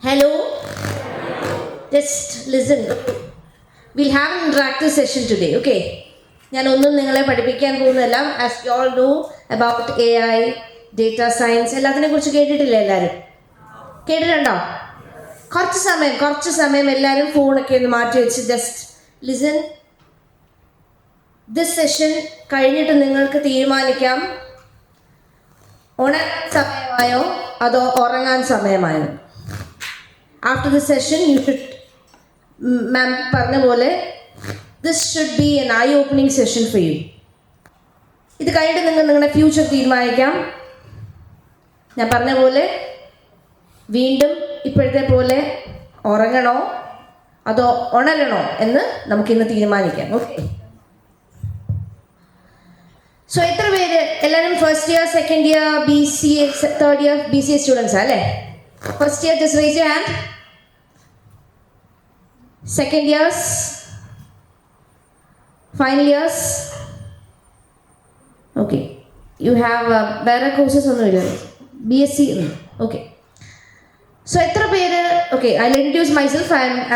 Hello? Just listen. We'll have an interactive session today, okay? ഞാൻ ഒന്നും നിങ്ങളെ പഠിപ്പിക്കാൻ പോകുന്നതല്ല. As you all know about AI, data science, എല്ലാത്തിനെ കുറിച്ച് കേട്ടിട്ടില്ലേ എല്ലാവരും? കേട്ടിട്ടുണ്ടോ? കുറച്ച് സമയം എല്ലാവരും ഫോണൊക്കെ ഒന്ന് മാറ്റി വെച്ച് ജസ്റ്റ് ലിസൺ. ദിസ് സെഷൻ കഴിഞ്ഞിട്ട് നിങ്ങൾക്ക് തീരുമാനിക്കാം ഉണരാൻ സമയമായോ അതോ ഉറങ്ങാൻ സമയമായോ. After this session you should, ma'am പറഞ്ഞ പോലെ, this should be an eye opening session for you. ഇത് കഴിഞ്ഞിട്ട് നിങ്ങൾ നിങ്ങളുടെ ഫ്യൂച്ചർ തീരുമാനിക്കാം. ഞാൻ പറഞ്ഞ പോലെ വീണ്ടും ഇപ്പോഴത്തെ പോലെ ഉറങ്ങണോ അതോ ഉണരണോ എന്ന് നമുക്കിന്ന് തീരുമാനിക്കാം. ഓക്കെ, സോ എത്ര പേര് എല്ലാവരും first year, second year, BCA, third year BCA സ്റ്റുഡൻസാ അല്ലേ? First year just raise your hand. Second years, final years. Okay, you have വേറെ കോഴ്സസ് ഒന്നുമില്ല, BSc. ഓക്കെ, so എത്ര പേര്, okay, I'll introduce myself.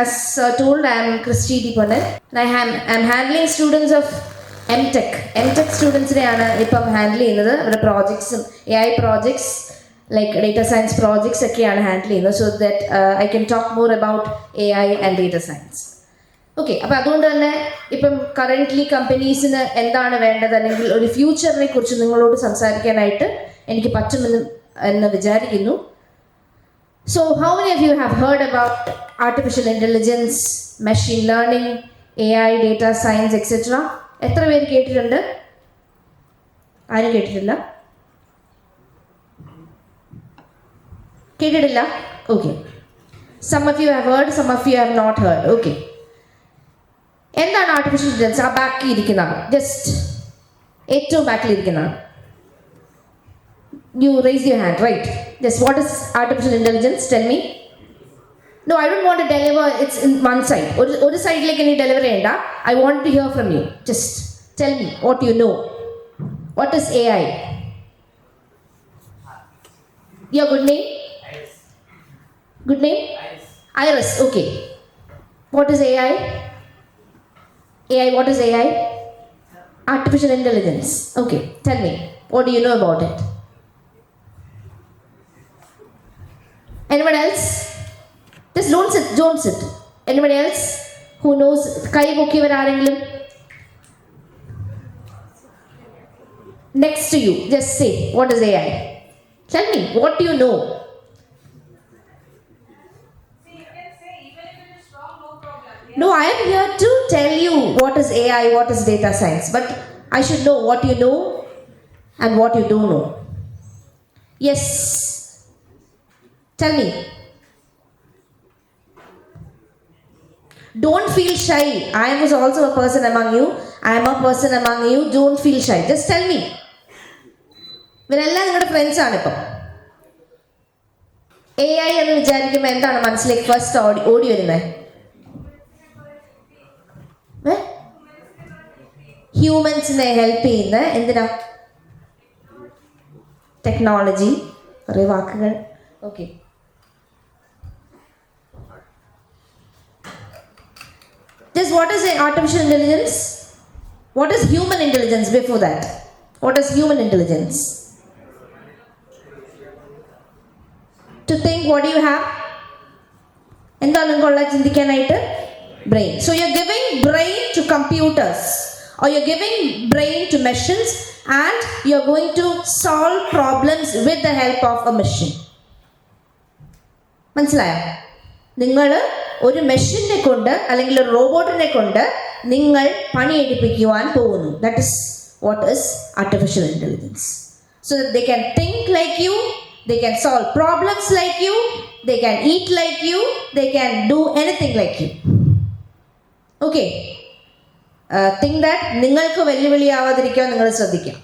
As told, I am Christy Deepanan and I'm handling students of MTech സ്റ്റുഡൻസിനെയാണ് ഇപ്പം handle ചെയ്യുന്നത്. അവരുടെ പ്രോജക്ട്സും AI projects like data science projects ഒക്കെയാണ് handle ചെയ്യുന്നത്. So that I can talk more about AI and data science. Okay, അപ്പോൾ അതുകൊണ്ട് തന്നെ ഇപ്പം currently കമ്പനീസിന് എന്താണ് വേണ്ടത്, അല്ലെങ്കിൽ ഒരു ഫ്യൂച്ചറിനെ കുറിച്ച് നിങ്ങളോട് സംസാരിക്കാനായിട്ട് എനിക്ക് പറ്റുമെന്ന് വിചാരിക്കുന്നു. So how many of you have heard about artificial intelligence, machine learning, AI, data science, etc.? എത്ര പേര് കേട്ടിട്ടുണ്ട്? ആരും കേട്ടിട്ടില്ല? കേട്ടിട്ടില്ല? Okay. Some of you have heard, some of you have not heard. Okay. എന്താണ് ആർട്ടിഫിഷ്യൽ ഇന്റലിജൻസ്? ആ ബാക്കി ഇരിക്കുന്നതാണ്, ജസ്റ്റ് ഏറ്റവും ബാക്കിൽ ഇരിക്കുന്നതാണ്. You raise your hand, right? Yes, what is artificial intelligence? Tell me. No, I don't want to deliver, it's in one side. One side like any delivery enda. I want to hear from you. Just tell me what you know. What is AI? Your good name? Iris. Good name? Iris, okay. What is AI? AI, what is AI? Artificial intelligence. Okay, tell me. What do you know about it? Anyone else? Just don't sit. Anybody else who knows? Kai പൊക്കിയവർ ആരെങ്കിലും? Next to you, just say, what is AI? Tell me, what do you know? See, you can say, even if it is wrong, no problem. Yeah. No, I am here to tell you what is AI, what is data science. But I should know what you know and what you don't know. Yes. Tell me. Don't feel shy. I was also a person among you. I am a person among you. Don't feel shy. Just tell me. ഇവരെല്ലാം നിങ്ങളുടെ friends ആണ്. ഇപ്പം AI എന്ന് വിചാരിക്കുമ്പോൾ എന്താണ് മനസ്സിലേക്ക് first ഓടി വരുന്നത്? ഹ്യൂമൻസിനെ help ചെയ്യുന്ന എന്തിനാ? ടെക്നോളജി, കുറേ വാക്കുകൾ. Okay, just what is artificial intelligence? What is human intelligence before that? What is human intelligence? To think, what do you have? എന്താണ് നിങ്ങളുള്ള ചിന്തിക്കാനായിട്ട്? Brain. So you're giving brain to computers, or you're giving brain to machines, and you're going to solve problems with the help of a machine. മനസ്സിലായോ? നിങ്ങൾ ഒരു മെഷീനെ കൊണ്ട് അല്ലെങ്കിൽ ഒരു റോബോട്ടിനെ കൊണ്ട് നിങ്ങൾ പണിയെടുപ്പിക്കുവാൻ പോകുന്നു. That is what is artificial intelligence. So that they can think like you, they can solve problems like you, they can eat like you, they can do anything like you. Okay, think that നിങ്ങൾക്ക് വെല്ലുവിളിയാവാതിരിക്കാൻ നിങ്ങൾ ശ്രദ്ധിക്കാം.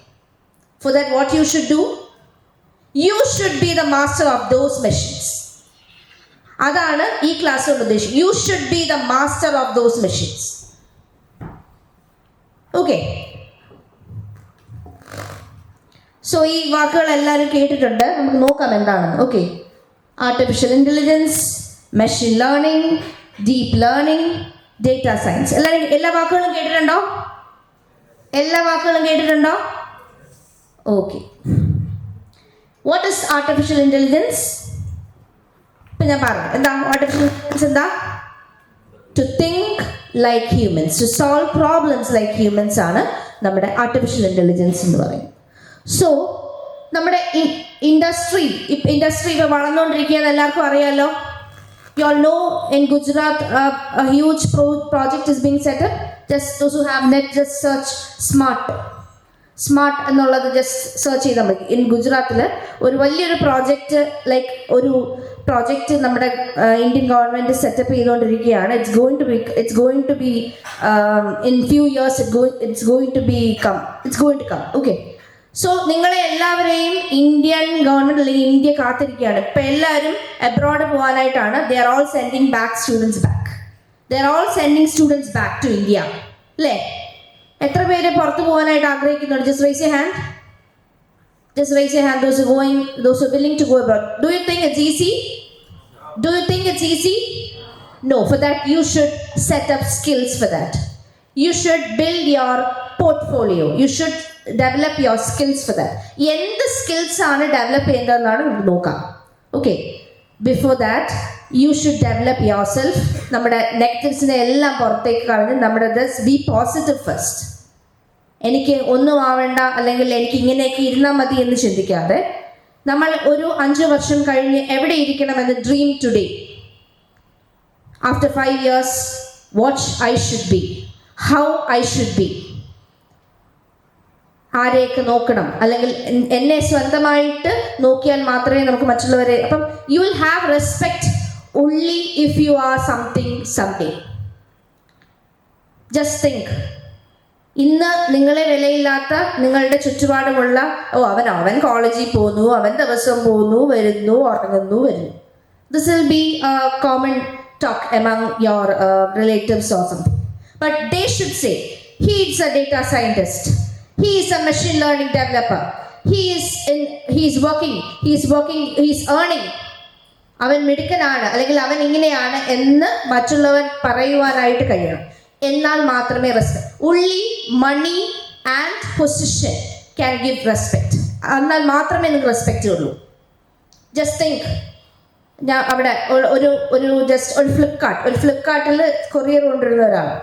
For that what you should do, U should B the master of those machines. അതാണ് ഈ class കൊണ്ട് ഉദ്ദേശിക്കുന്നത്. U should B the master of those machines. Okay, so ഈ വാക്കുകൾ എല്ലാവരും കേട്ടിട്ടുണ്ട്. നമുക്ക് നോക്കാം എന്താണെന്ന്. Okay, artificial intelligence, machine learning, deep learning, data science. എല്ലാ വാക്കുകളും കേട്ടിട്ടുണ്ടോ? എല്ലാ വാക്കുകളും കേട്ടിട്ടുണ്ടോ? Okay. What is artificial intelligence? ഇപ്പം ഞാൻ പറഞ്ഞു എന്താ ആർട്ടിഫിഷ്യൽ ഇൻ്റലിജൻസ് എന്താ? To think like humans, to solve problems like humans ആണ് നമ്മുടെ ആർട്ടിഫിഷ്യൽ ഇൻ്റലിജൻസ് എന്ന് പറയുന്നത്. സോ നമ്മുടെ ഇൻഡസ്ട്രി ഇപ്പോൾ വളർന്നുകൊണ്ടിരിക്കുകയെന്ന് എല്ലാവർക്കും അറിയാമല്ലോ. You all know in Gujarat a huge project is being set up. Just those who have net, just search smart എന്നുള്ളത് just search ചെയ്താൽ മതി. ഇൻ ഗുജറാത്തിൽ ഒരു വലിയൊരു പ്രോജക്റ്റ് ഒരു പ്രോജക്റ്റ് നമ്മുടെ ഇന്ത്യൻ ഗവൺമെൻറ് സെറ്റപ്പ് ചെയ്തുകൊണ്ടിരിക്കുകയാണ്. It's going to be in few years it's going to come. Okay. So നിങ്ങളെ എല്ലാവരെയും ഇന്ത്യൻ ഗവൺമെൻറ് അല്ലെങ്കിൽ ഇന്ത്യ കാത്തിരിക്കുകയാണ്. ഇപ്പം എല്ലാവരും അബ്രോഡ് പോകാനായിട്ടാണ്. They are all sending back students back to India. അല്ലേ? എത്ര പേര് പുറത്ത് പോകാനായിട്ട് ആഗ്രഹിക്കുന്നുണ്ട്? Just raise your hand. Those who are willing to go abroad. Do you think it's easy? No. For that you should set up skills for that. You should build your portfolio. You should develop your skills for that. എന്ത് skills ആണ് develop ചെയ്യേണ്ടതെന്നാണ് നമുക്ക് നോക്കാം. Okay. Before that you should develop your self. നമ്മുടെ നെഗറ്റീവ്സിനെ എല്ലാം പുറത്തേക്ക് കളഞ്ഞ് നമ്മുടെ B positive first. എനിക്ക് ഒന്നും ആവേണ്ട അല്ലെങ്കിൽ എനിക്ക് ഇങ്ങനെയൊക്കെ ഇരുന്നാൽ മതി എന്ന് ചിന്തിക്കാതെ നമ്മൾ ഒരു 5 വർഷം കഴിഞ്ഞ് എവിടെ ഇരിക്കണമെന്ന് dream today. After 5 years what I should be, how I should be. ആരെയൊക്കെ നോക്കണം, അല്ലെങ്കിൽ എന്നെ സ്വന്തമായിട്ട് നോക്കിയാൽ മാത്രമേ നമുക്ക് മറ്റുള്ളവരെ. അപ്പം you will have respect only if you are something someday. Just think. ഇന്ന് നിങ്ങളെ വിലയില്ലാത്ത നിങ്ങളുടെ ചുറ്റുപാടുമുള്ള അവൻ കോളേജിൽ പോകുന്നു, അവൻ ദിവസം പോകുന്നു, വരുന്നു, ഉറങ്ങുന്നു, വരുന്നു. This will be a common talk among your relatives or something. But they should say, he is a data scientist. He is a machine learning developer. He is working, he is earning. അവൻ മിടുക്കനാണ് അല്ലെങ്കിൽ അവൻ ഇങ്ങനെയാണ് എന്ന് മറ്റുള്ളവൻ പറയുവാനായിട്ട് കഴിയണം. എന്നാൽ മാത്രമേ respect. only money and position can give respect. എന്നാൽ മാത്രമേ നിങ്ങൾക്ക് റെസ്പെക്റ്റ് ഉള്ളൂ. Just think. ഞാൻ അവിടെ ഒരു ഫ്ലിപ്കാർട്ടിൽ കൊറിയർ കൊണ്ടുവരുന്ന ഒരാളാണ്.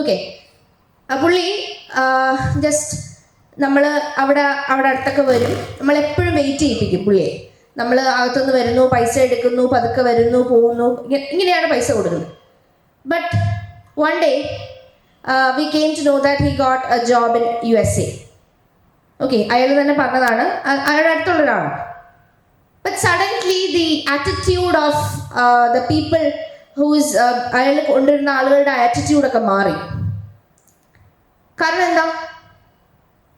ഓക്കെ. പുള്ളി ജസ്റ്റ് നമ്മൾ അവിടെ അടുത്തൊക്കെ വരും. നമ്മളെപ്പോഴും വെയിറ്റ് ചെയ്യിപ്പിക്കും പുള്ളിയെ. നമ്മൾ അകത്തുനിന്ന് വരുന്നു, പൈസ എടുക്കുന്നു, പതുക്കെ വരുന്നു, പോകുന്നു, ഇങ്ങനെയാണ് പൈസ കൊടുക്കുന്നത്. But one day we came to know that he got a job in USA. Okay. അയാൾ തന്നെ പറഞ്ഞതാണ്, അയാളുടെ അടുത്തുള്ള ഒരാളാണ്. But suddenly the attitude of the people whose അയാൾ കൊണ്ടുവരുന്ന ആളുകളുടെ ആറ്റിറ്റ്യൂഡൊക്കെ മാറി. കാരണം എന്താ?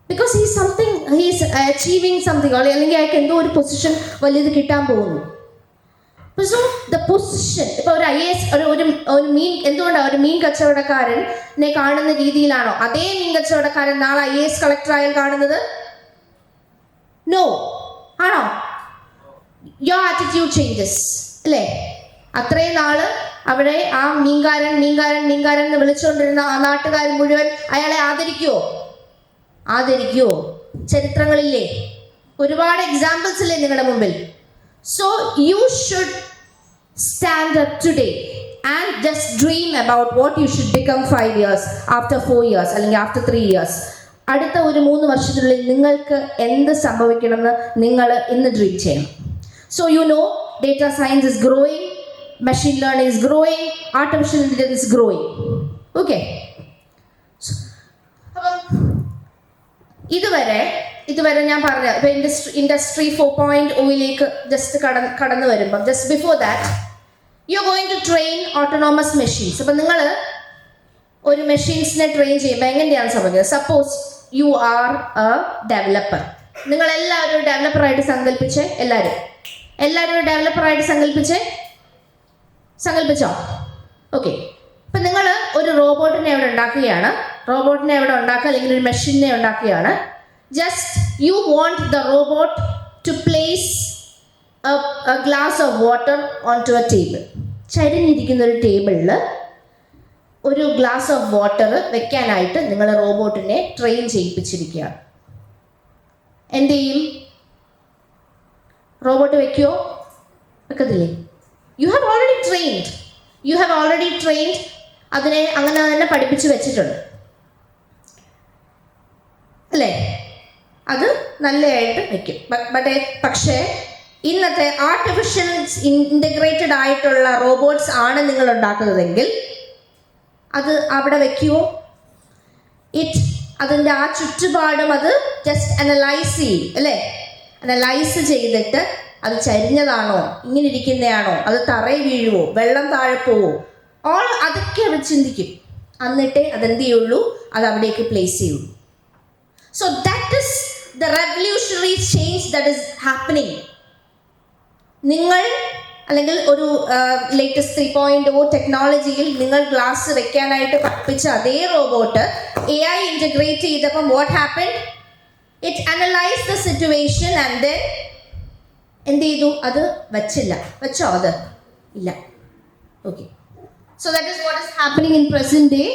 ബിക്കോസ് ഹീസ് അച്ചീവിങ് സംതിങ്, അല്ലെങ്കിൽ അയാൾക്ക് എന്തോ ഒരു പൊസിഷൻ വലിയത് കിട്ടാൻ പോകുന്നു. സോ ദ പൊസിഷൻ, ഇപ്പോൾ ഒരു IAS ഒരു മീൻ, എന്തുകൊണ്ടാണ് ഒരു മീൻ കച്ചവടക്കാരനെ കാണുന്ന രീതിയിലാണോ അതേ മീൻ കച്ചവടക്കാരൻ നാളെ IAS കളക്ടർ ആയാൽ കാണുന്നത്? നോ. ആണോ? Your attitude changes. അല്ലേ? അത്രയും നാള് അവിടെ ആ മീൻകാരൻ എന്ന് വിളിച്ചുകൊണ്ടിരുന്ന ആ നാട്ടുകാർ മുഴുവൻ അയാളെ ആദരിക്കുവോ? ചരിത്രങ്ങളില്ലേ? ഒരുപാട് എക്സാമ്പിൾസ് ഇല്ലേ നിങ്ങളുടെ മുമ്പിൽ? So you should stand up today and just dream about what you should become 5 years, after 4 years, അല്ലെങ്കിൽ ആഫ്റ്റർ 3 years. അടുത്ത ഒരു 3 വർഷത്തിനുള്ളിൽ നിങ്ങൾക്ക് എന്ത് സംഭവിക്കണമെന്ന് നിങ്ങൾ ഇന്ന് ഡ്രീം ചെയ്യണം. So you know data science is growing, machine learning is growing, artificial intelligence is growing. Okay. ഇതുവരെ ഞാൻ പറഞ്ഞ ഇപ്പൊ ഇൻഡസ്ട്രി 4.0 ജസ്റ്റ് കടന്നു വരുമ്പോൾ, just before that you are going to train autonomous machines. അപ്പം നിങ്ങൾ ഒരു മെഷീൻസിനെ ട്രെയിൻ ചെയ്യുമ്പോൾ എങ്ങനെയാണ് സംഭവിക്കുന്നത്? Suppose you are a developer. നിങ്ങളെല്ലാവരും ഒരു ഡെവലപ്പറായിട്ട് സങ്കല്പിച്ചേ. എല്ലാവരും ഒരു ഡെവലപ്പറായിട്ട് സങ്കല്പിച്ചോ? ഓക്കെ. ഇപ്പം നിങ്ങൾ ഒരു റോബോട്ടിനെ അവിടെ ഉണ്ടാക്കുകയാണ്, അല്ലെങ്കിൽ ഒരു മെഷീനെ ഉണ്ടാക്കുകയാണ്. Just you want the robot to place a glass of water on to a table. ചരിഞ്ഞിരിക്കുന്ന ഒരു ടേബിളിൽ ഒരു ഗ്ലാസ് ഓഫ് വാട്ടർ വെക്കാനായിട്ട് നിങ്ങൾ റോബോട്ടിനെ ട്രെയിൻ ചെയ്യിപ്പിച്ചിരിക്കുകയാണ്. എന്ത് ചെയ്യും? റോബോട്ട് വെക്കുമോ? വെക്കത്തില്ലേ? യു ഹാവ് ഓൾറെഡി ട്രെയിൻഡ് അതിനെ അങ്ങനെ തന്നെ പഠിപ്പിച്ച് വെച്ചിട്ടുണ്ട് അല്ലേ? അത് നല്ലതായിട്ട് വെക്കും. പക്ഷേ ഇന്നത്തെ ആർട്ടിഫിഷ്യൽ ഇൻ്റഗ്രേറ്റഡ് ആയിട്ടുള്ള റോബോട്ട്സ് ആണ് നിങ്ങൾ ഉണ്ടാക്കുന്നതെങ്കിൽ അത് അവിടെ വെക്കുമോ? അതിൻ്റെ ആ ചുറ്റുപാടും അത് ജസ്റ്റ് അനലൈസ് ചെയ്യും അല്ലേ? അനലൈസ് ചെയ്തിട്ട് അത് ചരിഞ്ഞതാണോ, ഇങ്ങനെ ഇരിക്കുന്നതാണോ, അത് തറയിൽ വീഴുവോ, വെള്ളം താഴെ പോവോ, അതൊക്കെ അവർ ചിന്തിക്കും. എന്നിട്ടേ അതെന്ത് ചെയ്യുള്ളൂ, അത് അവിടേക്ക് പ്ലേസ് ചെയ്യുള്ളൂ. So that is the revolutionary change that is happening. നിങ്ങൾ അല്ലെങ്കിൽ ഒരു ലേറ്റസ്റ്റ് 3.0 ടെക്നോളജിയിൽ നിങ്ങൾ ഗ്ലാസ് വെക്കാനായിട്ട് പഠിപ്പിച്ച അതേ റോബോട്ട് AI ഇൻ്റഗ്രേറ്റ് ചെയ്തപ്പം what happened? It analyse the situation and then എന്ത് ചെയ്തു? അത് വെച്ചോ? അത് ഇല്ല. Okay, so that is what is happening in present day.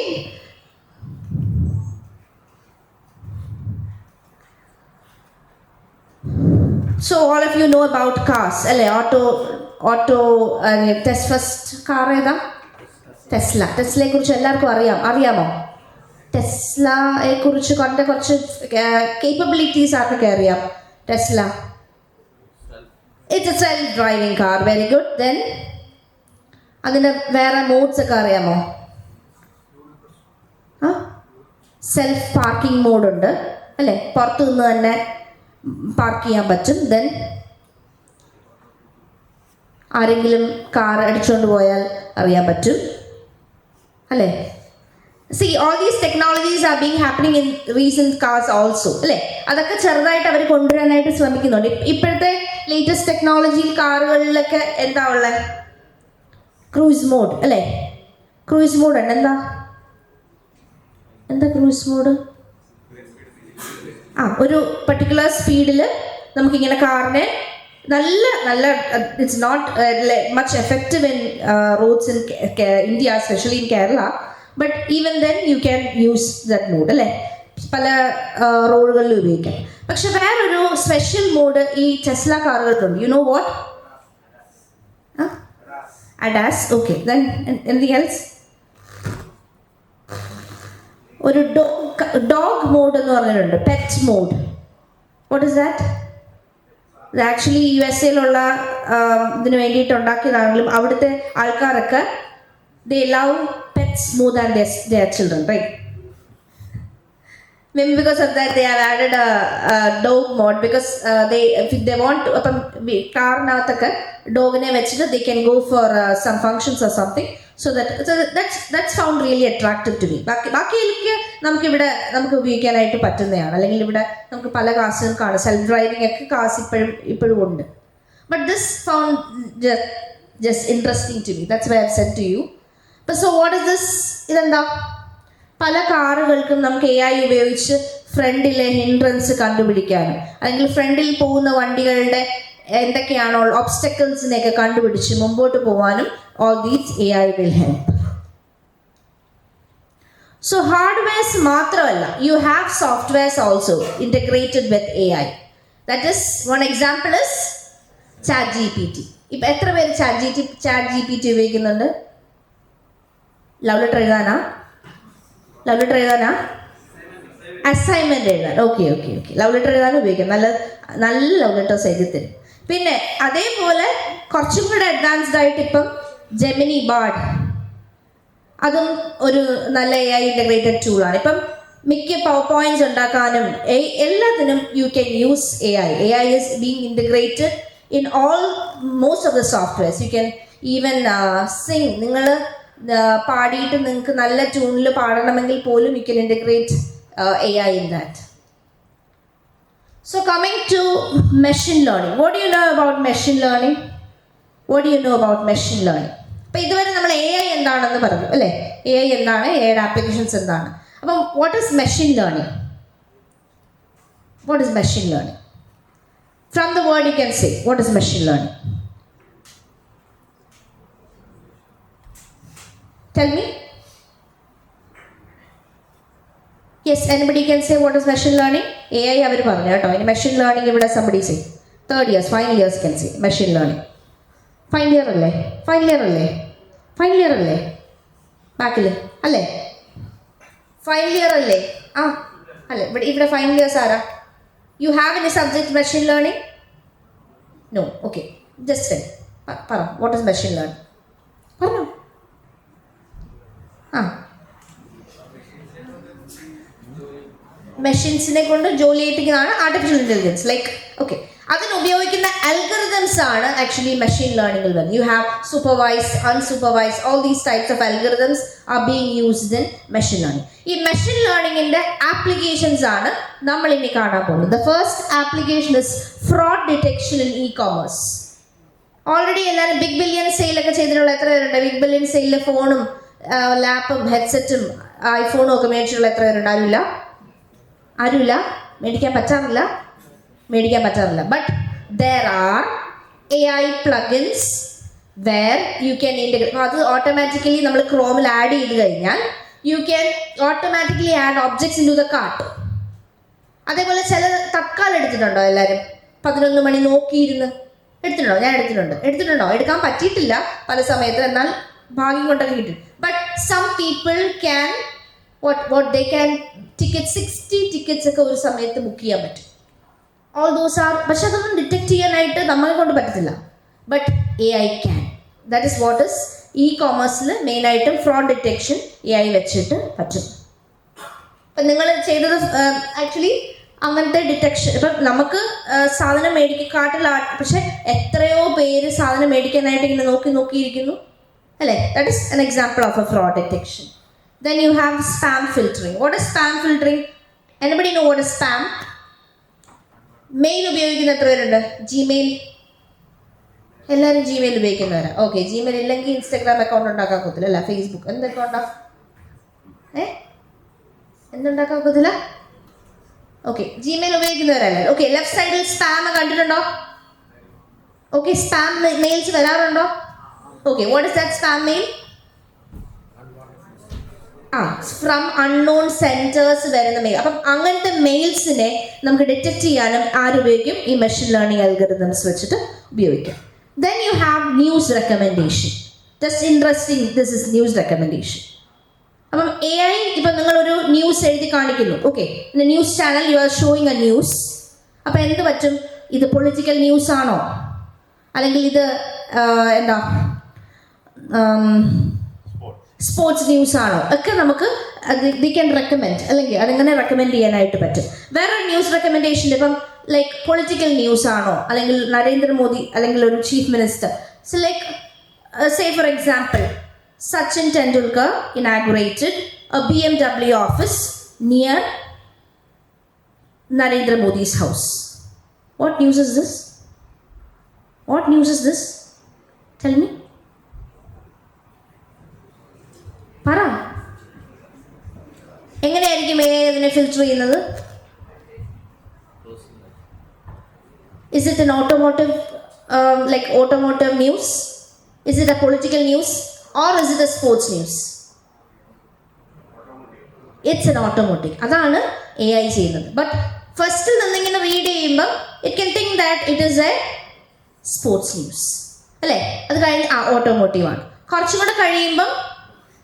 So all of you know about cars, അല്ലേ? ഫസ്റ്റ് കാർ ഏതാ? ടെസ്ലയെ കുറിച്ച് എല്ലാവർക്കും അറിയാമോ? ടെസ്ലയെ കുറിച്ച് കുറച്ച് കേപ്പബിലിറ്റീസ് ആർക്കൊക്കെ അറിയാം? Tesla it's A self driving car. Very good. Then അതിൻ്റെ വേറെ മോഡ്സ് ഒക്കെ അറിയാമോ? സെൽഫ് പാർക്കിംഗ് മോഡുണ്ട് അല്ലേ? പുറത്തു നിന്ന് തന്നെ പാർക്ക് ചെയ്യാൻ പറ്റും. ദെൻ ആരെങ്കിലും കാർ അടിച്ചുകൊണ്ട് പോയാൽ അറിയാൻ പറ്റും അല്ലേ? See, all these technologies are being happening in recent cars also അല്ലേ? അതൊക്കെ ചെറുതായിട്ട് അവർ കൊണ്ടുവരാനായിട്ട് ശ്രമിക്കുന്നുണ്ട്. ഇപ്പോഴത്തെ ലേറ്റസ്റ്റ് ടെക്നോളജിയിൽ കാറുകളിലൊക്കെ എന്താ ഉള്ളത്? ക്രൂയിസ് മോഡ് അല്ലേ? ക്രൂയിസ് മോഡ് ഉണ്ട്. എന്താ ക്രൂയിസ് മോഡ്? ഒരു പർട്ടിക്കുലർ സ്പീഡിൽ നമുക്കിങ്ങനെ കാറിനെ നല്ല it's not much effective in roads in India, especially in Kerala, but even then you can use that mode അല്ലേ? പല റോഡുകളിൽ ഉപയോഗിക്കാം. പക്ഷെ വേറൊരു സ്പെഷ്യൽ മോഡ് ഈ ടെസ്ല കാറുകൾക്കുണ്ട്. You know what? ADAS. Okay, then anything else? ഒരു ഡോഗ് മോഡ് എന്ന് പറഞ്ഞിട്ടുണ്ട്, pet mode. What is that? ഇത് ആക്ച്വലി USA ഇതിന് വേണ്ടിയിട്ട് ഉണ്ടാക്കിയതാണെങ്കിലും അവിടുത്തെ ആൾക്കാരൊക്കെ they love pets more than their children, right? Maybe because of that they have added a dog mode because if they want to അപ്പം കാറിനകത്തൊക്കെ ഡോഗിനെ വെച്ചിട്ട് they can go for some functions or something. So that's found really attractive to me. ബാക്കിയൊക്കെ നമുക്ക് ഉപയോഗിക്കാനായിട്ട് പറ്റുന്നതാണ്. അല്ലെങ്കിൽ ഇവിടെ നമുക്ക് പല കാസുകൾ കാണും. സെൽഫ് ഡ്രൈവിംഗ് ഒക്കെ കാസ് ഇപ്പോഴും ഉണ്ട്. But this found just interesting to me. That's why I've said to you. But so what is this? ഇതെന്താ? പല കാറുകൾക്കും നമുക്ക് AI ഉപയോഗിച്ച് ഫ്രണ്ടിലെ ഹിൻഡ്രൻസ് കണ്ടുപിടിക്കാനും അല്ലെങ്കിൽ ഫ്രണ്ടിൽ പോകുന്ന വണ്ടികളുടെ എന്തൊക്കെയാണോ ഒബ്സ്റ്റക്കിൾസിനെയൊക്കെ കണ്ടുപിടിച്ച് മുമ്പോട്ട് പോകാനും all these AI will help. So hardwares മാത്രമല്ല, you have softwares also integrated with AI. That is, one example is ChatGPT. ഇപ്പം എത്ര പേര് ChatGPT ഉപയോഗിക്കുന്നുണ്ട്? ലവ് ലെറ്റർ എഴുതാനാ? അസൈൻമെന്റ് എഴുതാൻ. ഓക്കെ. ലവ് ലെറ്റർ എഴുതാൻ ഉപയോഗിക്കാം. നല്ല ലവ് ലെറ്റേഴ്സ് എഴുതി തരും. പിന്നെ അതേപോലെ കുറച്ചും കൂടെ അഡ്വാൻസ്ഡ് ആയിട്ട് ഇപ്പം ജെമിനി ബാർഡ്, അതും ഒരു നല്ല AI ഇൻ്റഗ്രേറ്റഡ് ടൂളാണ്. ഇപ്പം മിക്ക പവർ പോയിന്റ്സ് ഉണ്ടാക്കാനും എല്ലാത്തിനും U can use AI. AI is being integrated in most of the softwares. You can even sing. നിങ്ങൾ പാടിയിട്ട് നിങ്ങൾക്ക് നല്ല ട്യൂണിൽ പാടണമെങ്കിൽ പോലും you can integrate AI in that. So coming to machine learning. What do you know about machine learning? അപ്പോൾ ഇതുവരെ നമ്മൾ AI എന്താണെന്ന് പറഞ്ഞു അല്ലേ? AI എന്താണ്? AIയുടെ ആപ്ലിക്കേഷൻസ് എന്താണ്? അപ്പം what is machine learning? From the word you can say, what is machine learning? Tell me. Yes, anybody can say what is machine learning? AI അവർ പറഞ്ഞു കേട്ടോ. ഇനി machine learning ഇവിടെ somebody say. Third years, final years can say machine learning. Final year അല്ലേ? Final year അല്ലേ? Final year അല്ലേ? ബാക്കിൽ അല്ലേ? Final year അല്ലേ? ആ അല്ലേ? ഇവിടെ final years ആരാ? You have any subject machine learning? No. Okay. Just say. പറ. What is machine learning? പറഞ്ഞോ. ആ മെഷീൻസിനെ കൊണ്ട് ജോലി ചെയ്യിപ്പിക്കുന്നതാണ് ആർട്ടിഫിഷ്യൽ ഇൻ്റലിജൻസ്. ലൈക്ക് ഓക്കെ, അതിന് ഉപയോഗിക്കുന്ന അൽഗറിതംസ് ആണ് ആക്ച്വലി മെഷീൻ ലേണിംഗിൽ വരുന്നത്. You have supervised, unsupervised, all these types of അൽഗറിതംസ് are being used in machine learning. ഈ മെഷീൻ ലേണിംഗിന്റെ ആപ്ലിക്കേഷൻസ് ആണ് നമ്മൾ ഇനി കാണാൻ പോകുന്നത്. The first application is fraud detection in E commerce. Already എല്ലാവരും ബിഗ് ബില്യൺ സെയിലൊക്കെ ചെയ്തിട്ടുള്ള എത്ര പേരുണ്ട്? ബിഗ് ബില്യൺ സെയിലിൽ ഫോണും ലാപ്പും ഹെഡ്സെറ്റും ഐഫോണും ഒക്കെ മേടിച്ചിട്ടുള്ള എത്ര പേരുണ്ട്? ആരുമില്ല. മേടിക്കാൻ പറ്റാറില്ല. But there are AI plugins where you can integrate. അത് ഓട്ടോമാറ്റിക്കലി നമ്മൾ ക്രോമിൽ ആഡ് ചെയ്ത് കഴിഞ്ഞാൽ you can automatically add objects into the cart. അതേപോലെ ചില തക്കാൽ എടുത്തിട്ടുണ്ടോ എല്ലാവരും? 11 മണി നോക്കിയിരുന്ന് എടുത്തിട്ടുണ്ടോ? ഞാൻ എടുത്തിട്ടുണ്ടോ? എടുക്കാൻ പറ്റിയിട്ടില്ല പല സമയത്ത്, എന്നാൽ ഭാഗ്യം കൊണ്ടൊക്കെ കിട്ടും. But some people can what they can ticket 60 tickets ഒക്കെ ഒരു സമയത്ത് ബുക്ക് ചെയ്യാൻ പറ്റും. ഓൾ ദോസ് ആർ, പക്ഷെ അതൊന്നും ഡിറ്റക്ട് ചെയ്യാനായിട്ട് നമ്മളെ കൊണ്ട് പറ്റത്തില്ല. But AI can. That is what is ഇ കോമേഴ്സിൽ മെയിനായിട്ടും ഫ്രോഡ് ഡിറ്റക്ഷൻ AI വെച്ചിട്ട് പറ്റും. ഇപ്പം നിങ്ങൾ ചെയ്തത് ആക്ച്വലി അങ്ങനത്തെ ഡിറ്റക്ഷൻ. ഇപ്പം നമുക്ക് സാധനം കാട്ടിൽ, പക്ഷെ എത്രയോ പേര് സാധനം മേടിക്കാനായിട്ട് ഇങ്ങനെ നോക്കിയിരിക്കുന്നു അല്ലേ? That is an example of a fraud detection. Then you have spam filtering. What is spam filtering? Anybody know what is spam? Mail ഉപയോഗിക്കുന്ന എത്ര പേരുണ്ട്? ജിമെയിൽ. എല്ലാവരും ജിമെയിൽ ഉപയോഗിക്കുന്നവരാ? ഓക്കെ, ജിമെയിൽ ഇല്ലെങ്കിൽ ഇൻസ്റ്റാഗ്രാം അക്കൗണ്ട് ഉണ്ടാക്കാൻ ഒക്കത്തില്ല അല്ല? ഫേസ്ബുക്ക് എന്തൊക്കെ എന്തുണ്ടാക്കാൻ ഒക്കത്തില്ല? ഓക്കെ, ജിമെയിൽ ഉപയോഗിക്കുന്നവരല്ലേ? ഓക്കെ, ലെഫ്റ്റ് സൈഡിൽ സ്പാം കണ്ടിട്ടുണ്ടോ? ഓക്കെ, സ്പാം മെയിൽസ് വരാറുണ്ടോ? Okay, what is that spam mail? From unknown senders വരുന്ന മെയിൽ. അപ്പം അങ്ങനത്തെ മെയിൽസിനെ നമുക്ക് ഡിറ്റക്ട് ചെയ്യാനും ആരുപയോഗിക്കും? ഈ മെഷീൻ ലേണിംഗ് അൽഗറിതംസ് വെച്ചിട്ട് ഉപയോഗിക്കാം. Then you have news recommendation. Just interesting, this is news recommendation. അപ്പം AI ഇപ്പം നിങ്ങളൊരു ന്യൂസ് എഴുതി കാണിക്കുന്നു. Okay, news channel you are showing A news. അപ്പം എന്ത് പറ്റും? ഇത് പൊളിറ്റിക്കൽ ന്യൂസ് ആണോ, അല്ലെങ്കിൽ ഇത് എന്താ സ്പോർട്സ് ന്യൂസ് ആണോ ഒക്കെ നമുക്ക് ദി ക്യാൻ റെക്കമെൻഡ്, അല്ലെങ്കിൽ അതിങ്ങനെ റെക്കമെൻഡ് ചെയ്യാനായിട്ട് പറ്റും. വേറൊരു ന്യൂസ് റെക്കമെൻഡേഷൻ ഇപ്പം ലൈക്ക് പൊളിറ്റിക്കൽ ന്യൂസ് ആണോ, അല്ലെങ്കിൽ നരേന്ദ്രമോദി അല്ലെങ്കിൽ ഒരു chief minister. So like say for example, Sachin Tendulkar inaugurated a BMW office near Narendra Modi's house. What news is this? Tell me. പറ. എങ്ങനെയായിരിക്കും ഇതിനെ ഫിൽറ്റർ ചെയ്യുന്നത്? Is it an automotive news? Is it a political news? Or is it a sports news? It's an automotive. അതാണ് AI ചെയ്യുന്നത്. But ഫസ്റ്റിൽ നിന്നിങ്ങനെ read ചെയ്യുമ്പോൾ it can think that it is A sports news അല്ലേ? അത് കഴിഞ്ഞ് automotive ആണ്. കുറച്ചും കൂടെ കഴിയുമ്പം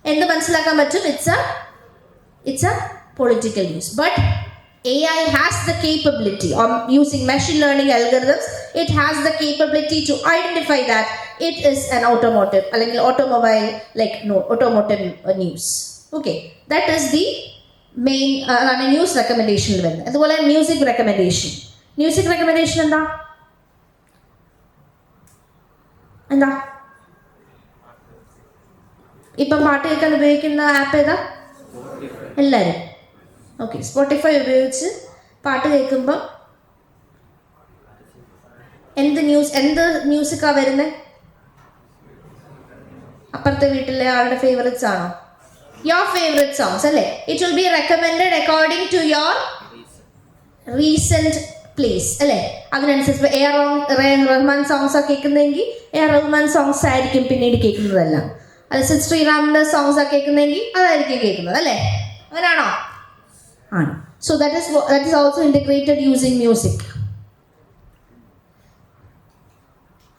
എന്ത് മനസ്സിലാക്കാൻ പറ്റും? It's A political news. But AI has the capability of using machine learning algorithms. It has the capability to identify that it is an automotive, automotive news. Okay, that is the main news recommendation. അതുപോലെ music recommendation. Music recommendation എന്താ? ഇപ്പം പാട്ട് കേൾക്കാൻ ഉപയോഗിക്കുന്ന app ഏതാ? എല്ലാവരും okay, Spotify ഉപയോഗിച്ച് പാട്ട് കേൾക്കുമ്പോൾ എന്ത് മ്യൂസിക്കാണ് വരുന്നത്? അപ്പുറത്തെ വീട്ടിലെ ആളുടെ ഫേവറേറ്റ്സ് ആണോ? യുവർ ഫേവറേറ്റ് സോങ്സ് അല്ലേ? It will be recommended according to your recent plays അല്ലേ? അതിനനുസരിച്ച് റഹ്മാൻ സോങ്സാണ് കേൾക്കുന്നതെങ്കിൽ റഹ്മാൻ സോങ്സ് ആയിരിക്കും പിന്നീട് കേൾക്കുന്നതെല്ലാം. അത് സിദ് ശ്രീറാമിൻ്റെ സോങ്സ് ഒക്കെ കേൾക്കുന്നെങ്കിൽ അതായിരിക്കും കേൾക്കുന്നത് അല്ലേ? അങ്ങനെയാണോ? ആണ്. So that is also integrated using music.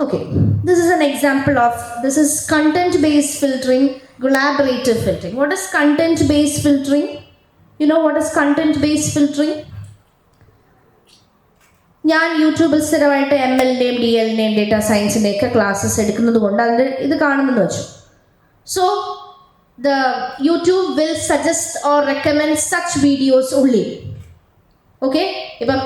Okay, this is an example of, this is content-based filtering, collaborative filtering. What is content-based filtering? You know what is content-based filtering? ഞാൻ യൂട്യൂബിൽ സ്ഥിരമായിട്ട് MLൻ്റെയും DLൻ്റെയും ഡേറ്റാ സയൻസിൻ്റെയും ഒക്കെ ക്ലാസ്സസ് എടുക്കുന്നത് കൊണ്ട് അതിൻ്റെ ഇത് കാണുമെന്ന് വെച്ചു. So the YouTube will suggest or recommend such videos ഉള്ളി. ഓക്കെ, ഇപ്പം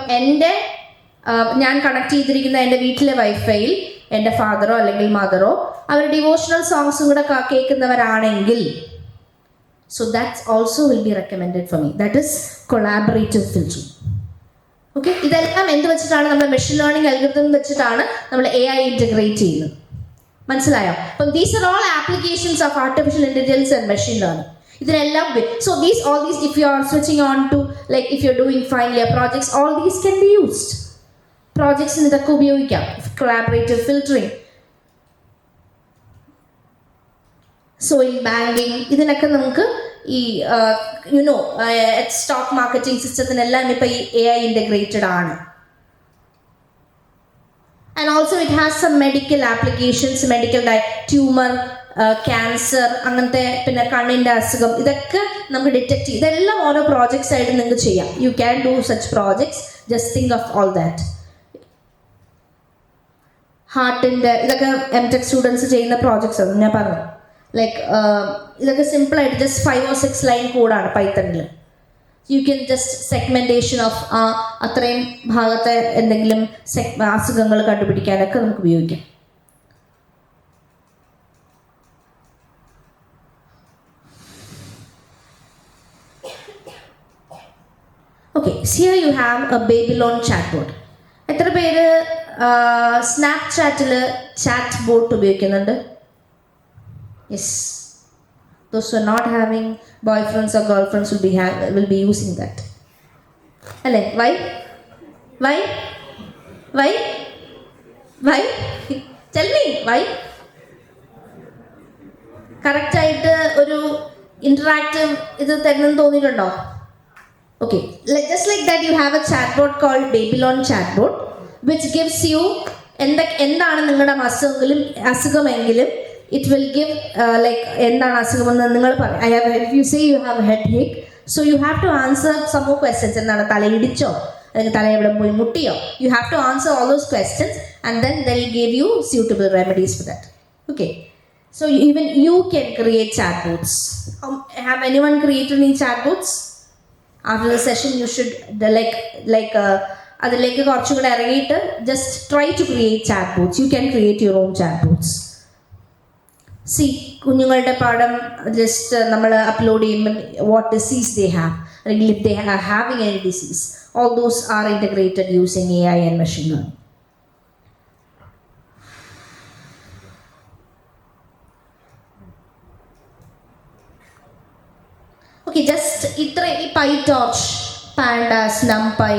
ഞാൻ കണക്ട് ചെയ്തിരിക്കുന്ന എൻ്റെ വീട്ടിലെ വൈഫൈയിൽ എൻ്റെ ഫാദറോ അല്ലെങ്കിൽ മദറോ അവർ ഡിവോഷണൽ സോങ്സും കൂടെ കേൾക്കുന്നവരാണെങ്കിൽ, so that also will be recommended for me. That is collaborative filtering. Okay, ഇതെല്ലാം എന്ത് വെച്ചിട്ടാണ്? നമ്മൾ മെഷീൻ ലേണിംഗ് അൽഗോരിതം വെച്ചിട്ടാണ് നമ്മൾ AI ഇൻറ്റഗ്രേറ്റ് ചെയ്യുന്നത്. മനസ്സിലായോ? അപ്പം these are all applications of artificial intelligence and machine learning. ഇതിനെല്ലാം so all these if you are switching on to, like if you're doing final year projects, all these can be used. പ്രോജക്ട്സിന് ഇതൊക്കെ ഉപയോഗിക്കാം. Collaborative filtering, soil banking, ഇതിനൊക്കെ നമുക്ക് ഈ stock marketing സിസ്റ്റത്തിനെല്ലാം ഇപ്പം ഈ AI integrated ആണ്. And also it has some medical applications, medical tumour, cancer, അങ്ങനത്തെ, പിന്നെ കണ്ണിൻ്റെ അസുഖം, ഇതൊക്കെ നമുക്ക് ഡിറ്റക്ട് ചെയ്യും. ഇതെല്ലാം ഓരോ പ്രോജക്ട്സ് ആയിട്ട് നിങ്ങൾക്ക് ചെയ്യാം. You can do such projects. Just think of all that. ഹാർട്ടിൻ്റെ ഇതൊക്കെ M.Tech സ്റ്റുഡൻസ് ചെയ്യുന്ന പ്രോജക്ട്സ് ആണ് ഞാൻ പറഞ്ഞു. ലൈക്ക് ഇതൊക്കെ സിമ്പിളായിട്ട് ജസ്റ്റ് 5 or 6 ലൈൻ കോഡാണ് പൈത്തണിൽ. You can just segmentation of അത്രയും ഭാഗത്തെ എന്തെങ്കിലും അസുഖങ്ങൾ കണ്ടുപിടിക്കാനൊക്കെ നമുക്ക് ഉപയോഗിക്കാം. Okay, here U have A Babylon chatbot. എത്ര പേര് സ്നാപ്ചാറ്റിൽ ചാറ്റ് ബോട്ട് ഉപയോഗിക്കുന്നുണ്ട്? Yes, those who are not having boyfriends or girlfriends will be using that. അല്ലേ? Why? Tell me why. കറക്റ്റായിട്ട് ഒരു ഇൻറ്ററാക്റ്റീവ് ഇത് തരുന്നെന്ന് തോന്നിയിട്ടുണ്ടോ? Okay, just like that, you have a chatbot called Babylon chatbot, which gives you എന്താണ് നിങ്ങളുടെ അസുഖമെങ്കിലും it will give like എന്താണ് അസുഖമെന്ന് നിങ്ങൾ പറയും. If you say you have a headache, so you have to answer some more questions. എന്താണ്, തലയിടിച്ചോ അല്ലെങ്കിൽ തല എവിടെ പോയി മുട്ടിയോ? You have to answer all those questions and then they'll give you suitable remedies for that. Okay, so even you can create chatbots. Have anyone created any chatbots? After the session you should അതിലേക്ക് കുറച്ചും കൂടെ ഇറങ്ങിയിട്ട് just try to create chatbots. You can create your own chatbots. C, കുഞ്ഞുങ്ങളുടെ പാഠം just നമ്മൾ upload ചെയ്യുമ്പോൾ what disease they have, അല്ലെങ്കിൽ if they are having any disease, all those are integrated using AI and machine learning. Okay, just ഇത്ര ഈ PyTorch, Pandas, NumPy,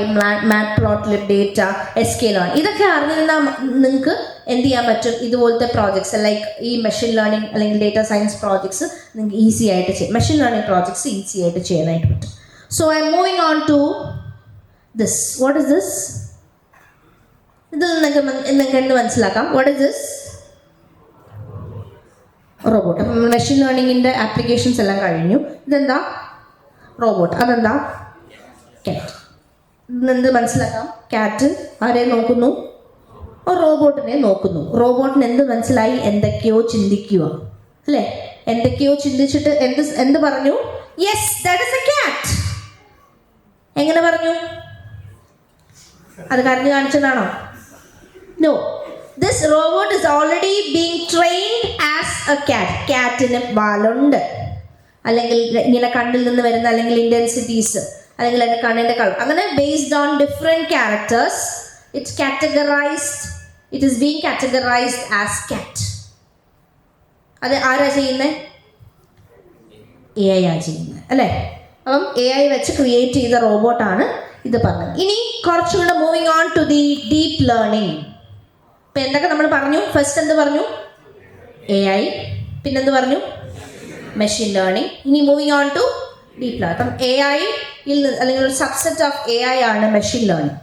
Matplotlib, Data, sklearn, ഇതൊക്കെ അറിഞ്ഞാൽ നിങ്ങൾക്ക് എന്ത് ചെയ്യാൻ പറ്റും? ഇതുപോലത്തെ പ്രോജക്ട്സ് ലൈക്ക് ഈ മെഷീൻ ലേണിംഗ് അല്ലെങ്കിൽ ഡേറ്റാ സയൻസ് പ്രോജക്ട്സ് നിങ്ങൾക്ക് ഈസി ആയിട്ട് ചെയ്യാം. മെഷീൻ ലേണിംഗ് പ്രോജക്ട്സ് ഈസി ആയിട്ട് ചെയ്യാനായിട്ട് പറ്റും. So I am moving on to this. What is this? ഇത് നിങ്ങൾക്ക് എന്ത് മനസ്സിലാക്കാം? What is this? റോബോട്ട്. അപ്പം മെഷീൻ ലേണിങ്ങിൻ്റെ ആപ്ലിക്കേഷൻസ് എല്ലാം കഴിഞ്ഞു. ഇതെന്താ? റോബോട്ട്. അതെന്താ? ക്യാറ്റ്. എന്ത് മനസ്സിലാക്കാം? ക്യാറ്റ് ആരെ നോക്കുന്നു? റോബോട്ടിനെ നോക്കുന്നു. റോബോട്ടിന് എന്ത് മനസ്സിലായി? എന്തൊക്കെയോ ചിന്തിക്കുക, അല്ലേ? എന്തൊക്കെയോ ചിന്തിച്ചിട്ട് എന്ത് പറഞ്ഞു? Yes, that is a cat. എങ്ങനെ പറഞ്ഞു? അത് കരഞ്ഞു കാണിച്ചതാണോ? No, this robot is already being trained as a cat. ക്യാറ്റിന് വാലുണ്ട്, അല്ലെങ്കിൽ ഇങ്ങനെ കണ്ണിൽ നിന്ന് വരുന്ന അല്ലെങ്കിൽ ഇൻറ്റൻസിറ്റീസ്, അല്ലെങ്കിൽ അതിൻ്റെ കണ്ണിൻ്റെ കളർ, അങ്ങനെ based on different characters it is being categorized as cat. അത് ആരാ ചെയ്യുന്നത്? AI ആ ചെയ്യുന്നത്, അല്ലേ? അപ്പം AI വെച്ച് ക്രിയേറ്റ് ചെയ്ത റോബോട്ടാണ് ഇത് പറഞ്ഞത്. ഇനി കുറച്ചുകൂടെ moving on to the deep learning. ഇപ്പം എന്തൊക്കെ നമ്മൾ പറഞ്ഞു? ഫസ്റ്റ് എന്ത് പറഞ്ഞു? AI, പിന്നെന്ത് പറഞ്ഞു? Machine learning. ഇനി moving on to deep learning. അപ്പം AI അല്ലെങ്കിൽ ഒരു സബ്സെറ്റ് ഓഫ് AI ആണ് machine learning.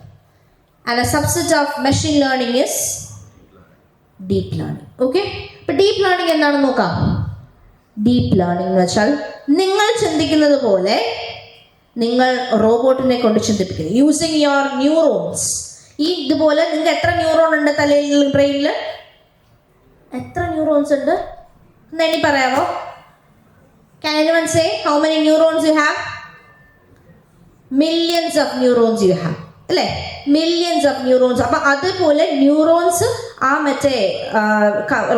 And a subset of machine learning is deep learning. Okay, ഇപ്പം ഡീപ് ലേണിംഗ് എന്താണെന്ന് നോക്കാം. ഡീപ് ലേണിംഗ് എന്ന് വെച്ചാൽ നിങ്ങൾ ചിന്തിക്കുന്നത് പോലെ നിങ്ങൾ റോബോട്ടിനെ കൊണ്ട് ചിന്തിപ്പിക്കുന്നത്, യൂസിങ് യുവർ ന്യൂറോൺസ്. ഈ ഇതുപോലെ നിങ്ങൾക്ക് എത്ര ന്യൂറോൺ ഉണ്ട് തലയിൽ, ബ്രെയിനിൽ എത്ര ന്യൂറോൺസ് ഉണ്ട് എന്ന് എണ്ണി പറയാമോ? Can anyone say how many neurons you have? Millions of neurons you have. അല്ലേ? Millions of neurons. അപ്പം അതുപോലെ ന്യൂറോൺസ് ആ മറ്റേ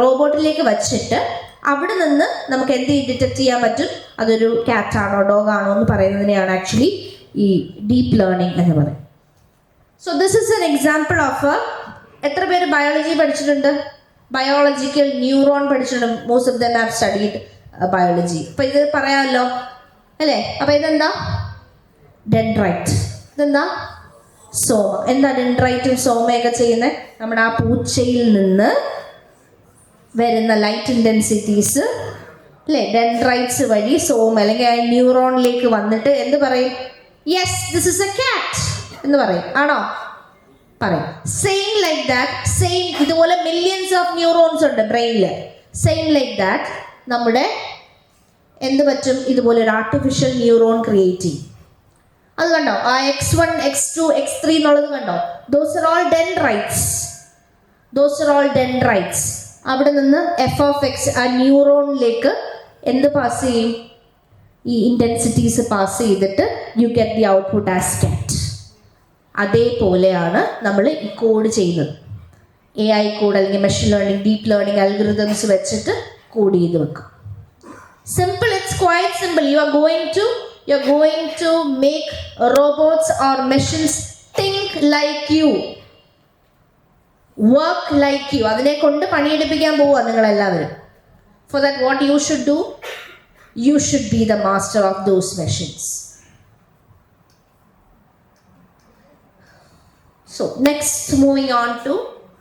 റോബോട്ടിലേക്ക് വച്ചിട്ട് അവിടെ നിന്ന് നമുക്ക് എന്ത് ഡിറ്റക്ട് ചെയ്യാൻ പറ്റും? അതൊരു ക്യാറ്റാണോ ഡോഗാണോ എന്ന് പറയുന്നതിനെയാണ് ആക്ച്വലി ഈ ഡീപ്പ് ലേണിംഗ് എന്ന് പറയും. So this is an example of എത്ര പേര് ബയോളജി പഠിച്ചിട്ടുണ്ട്? ബയോളജിക്കൽ ന്യൂറോൺ പഠിച്ചിട്ടുണ്ട്. Most of them have studied biology. അപ്പം ഇത് പറയാമല്ലോ അല്ലേ? അപ്പം ഇതെന്താ? ഡെൻഡ്രൈറ്റ്. ഇതെന്താ? സോമ. എന്താ ഡെൻഡ്രൈറ്റും സോമയൊക്കെ ചെയ്യുന്നത്? നമ്മുടെ ആ പൂച്ചയിൽ നിന്ന് വരുന്ന ലൈറ്റ് ഇൻറ്റൻസിറ്റീസ് അല്ലേ, ഡെൻഡ്രൈറ്റ്സ് വഴി സോമ അല്ലെങ്കിൽ ആ ന്യൂറോണിലേക്ക് വന്നിട്ട് എന്ത് പറയും? Yes, this is A cat എന്ന് പറയും. ആണോ? പറയും. സെയിം ലൈക്ക് ദാറ്റ്, സെയിം ഇതുപോലെ മില്യൺസ് ഓഫ് ന്യൂറോൺസ് ഉണ്ട് ബ്രെയിനിൽ. സെയിം ലൈക്ക് ദാറ്റ് നമ്മുടെ എന്ത് പറ്റും? ഇതുപോലെ ഒരു ആർട്ടിഫിഷ്യൽ ന്യൂറോൺ ക്രിയേറ്റ് ചെയ്യും. അത് കണ്ടോ? ആ X1, X2, X3 എന്നുള്ളത് കണ്ടോ? Those are all dendrites. Those are all dendrites. അവിടെ നിന്ന് f(x) ആ ന്യൂറോണിലേക്ക് എന്ത് പാസ് ചെയ്യും? ഈ ഇൻറ്റൻസിറ്റീസ് പാസ് ചെയ്തിട്ട് you get the output as കാറ്റ്. അതേപോലെയാണ് നമ്മൾ ഈ കോഡ് ചെയ്യുന്നത്. AI കോഡ് അല്ലെങ്കിൽ machine learning, deep learning algorithms വെച്ചിട്ട് കോഡ് ചെയ്ത് വെക്കും. Simple, it's quite simple. You are going to make robots or machines think like you, work like you. അതിനെ കൊണ്ട് പണിയെടുപ്പിക്കാൻ പോവുക നിങ്ങളെല്ലാവരും. For that, what you should do? You should be the master of those machines. So next, moving on to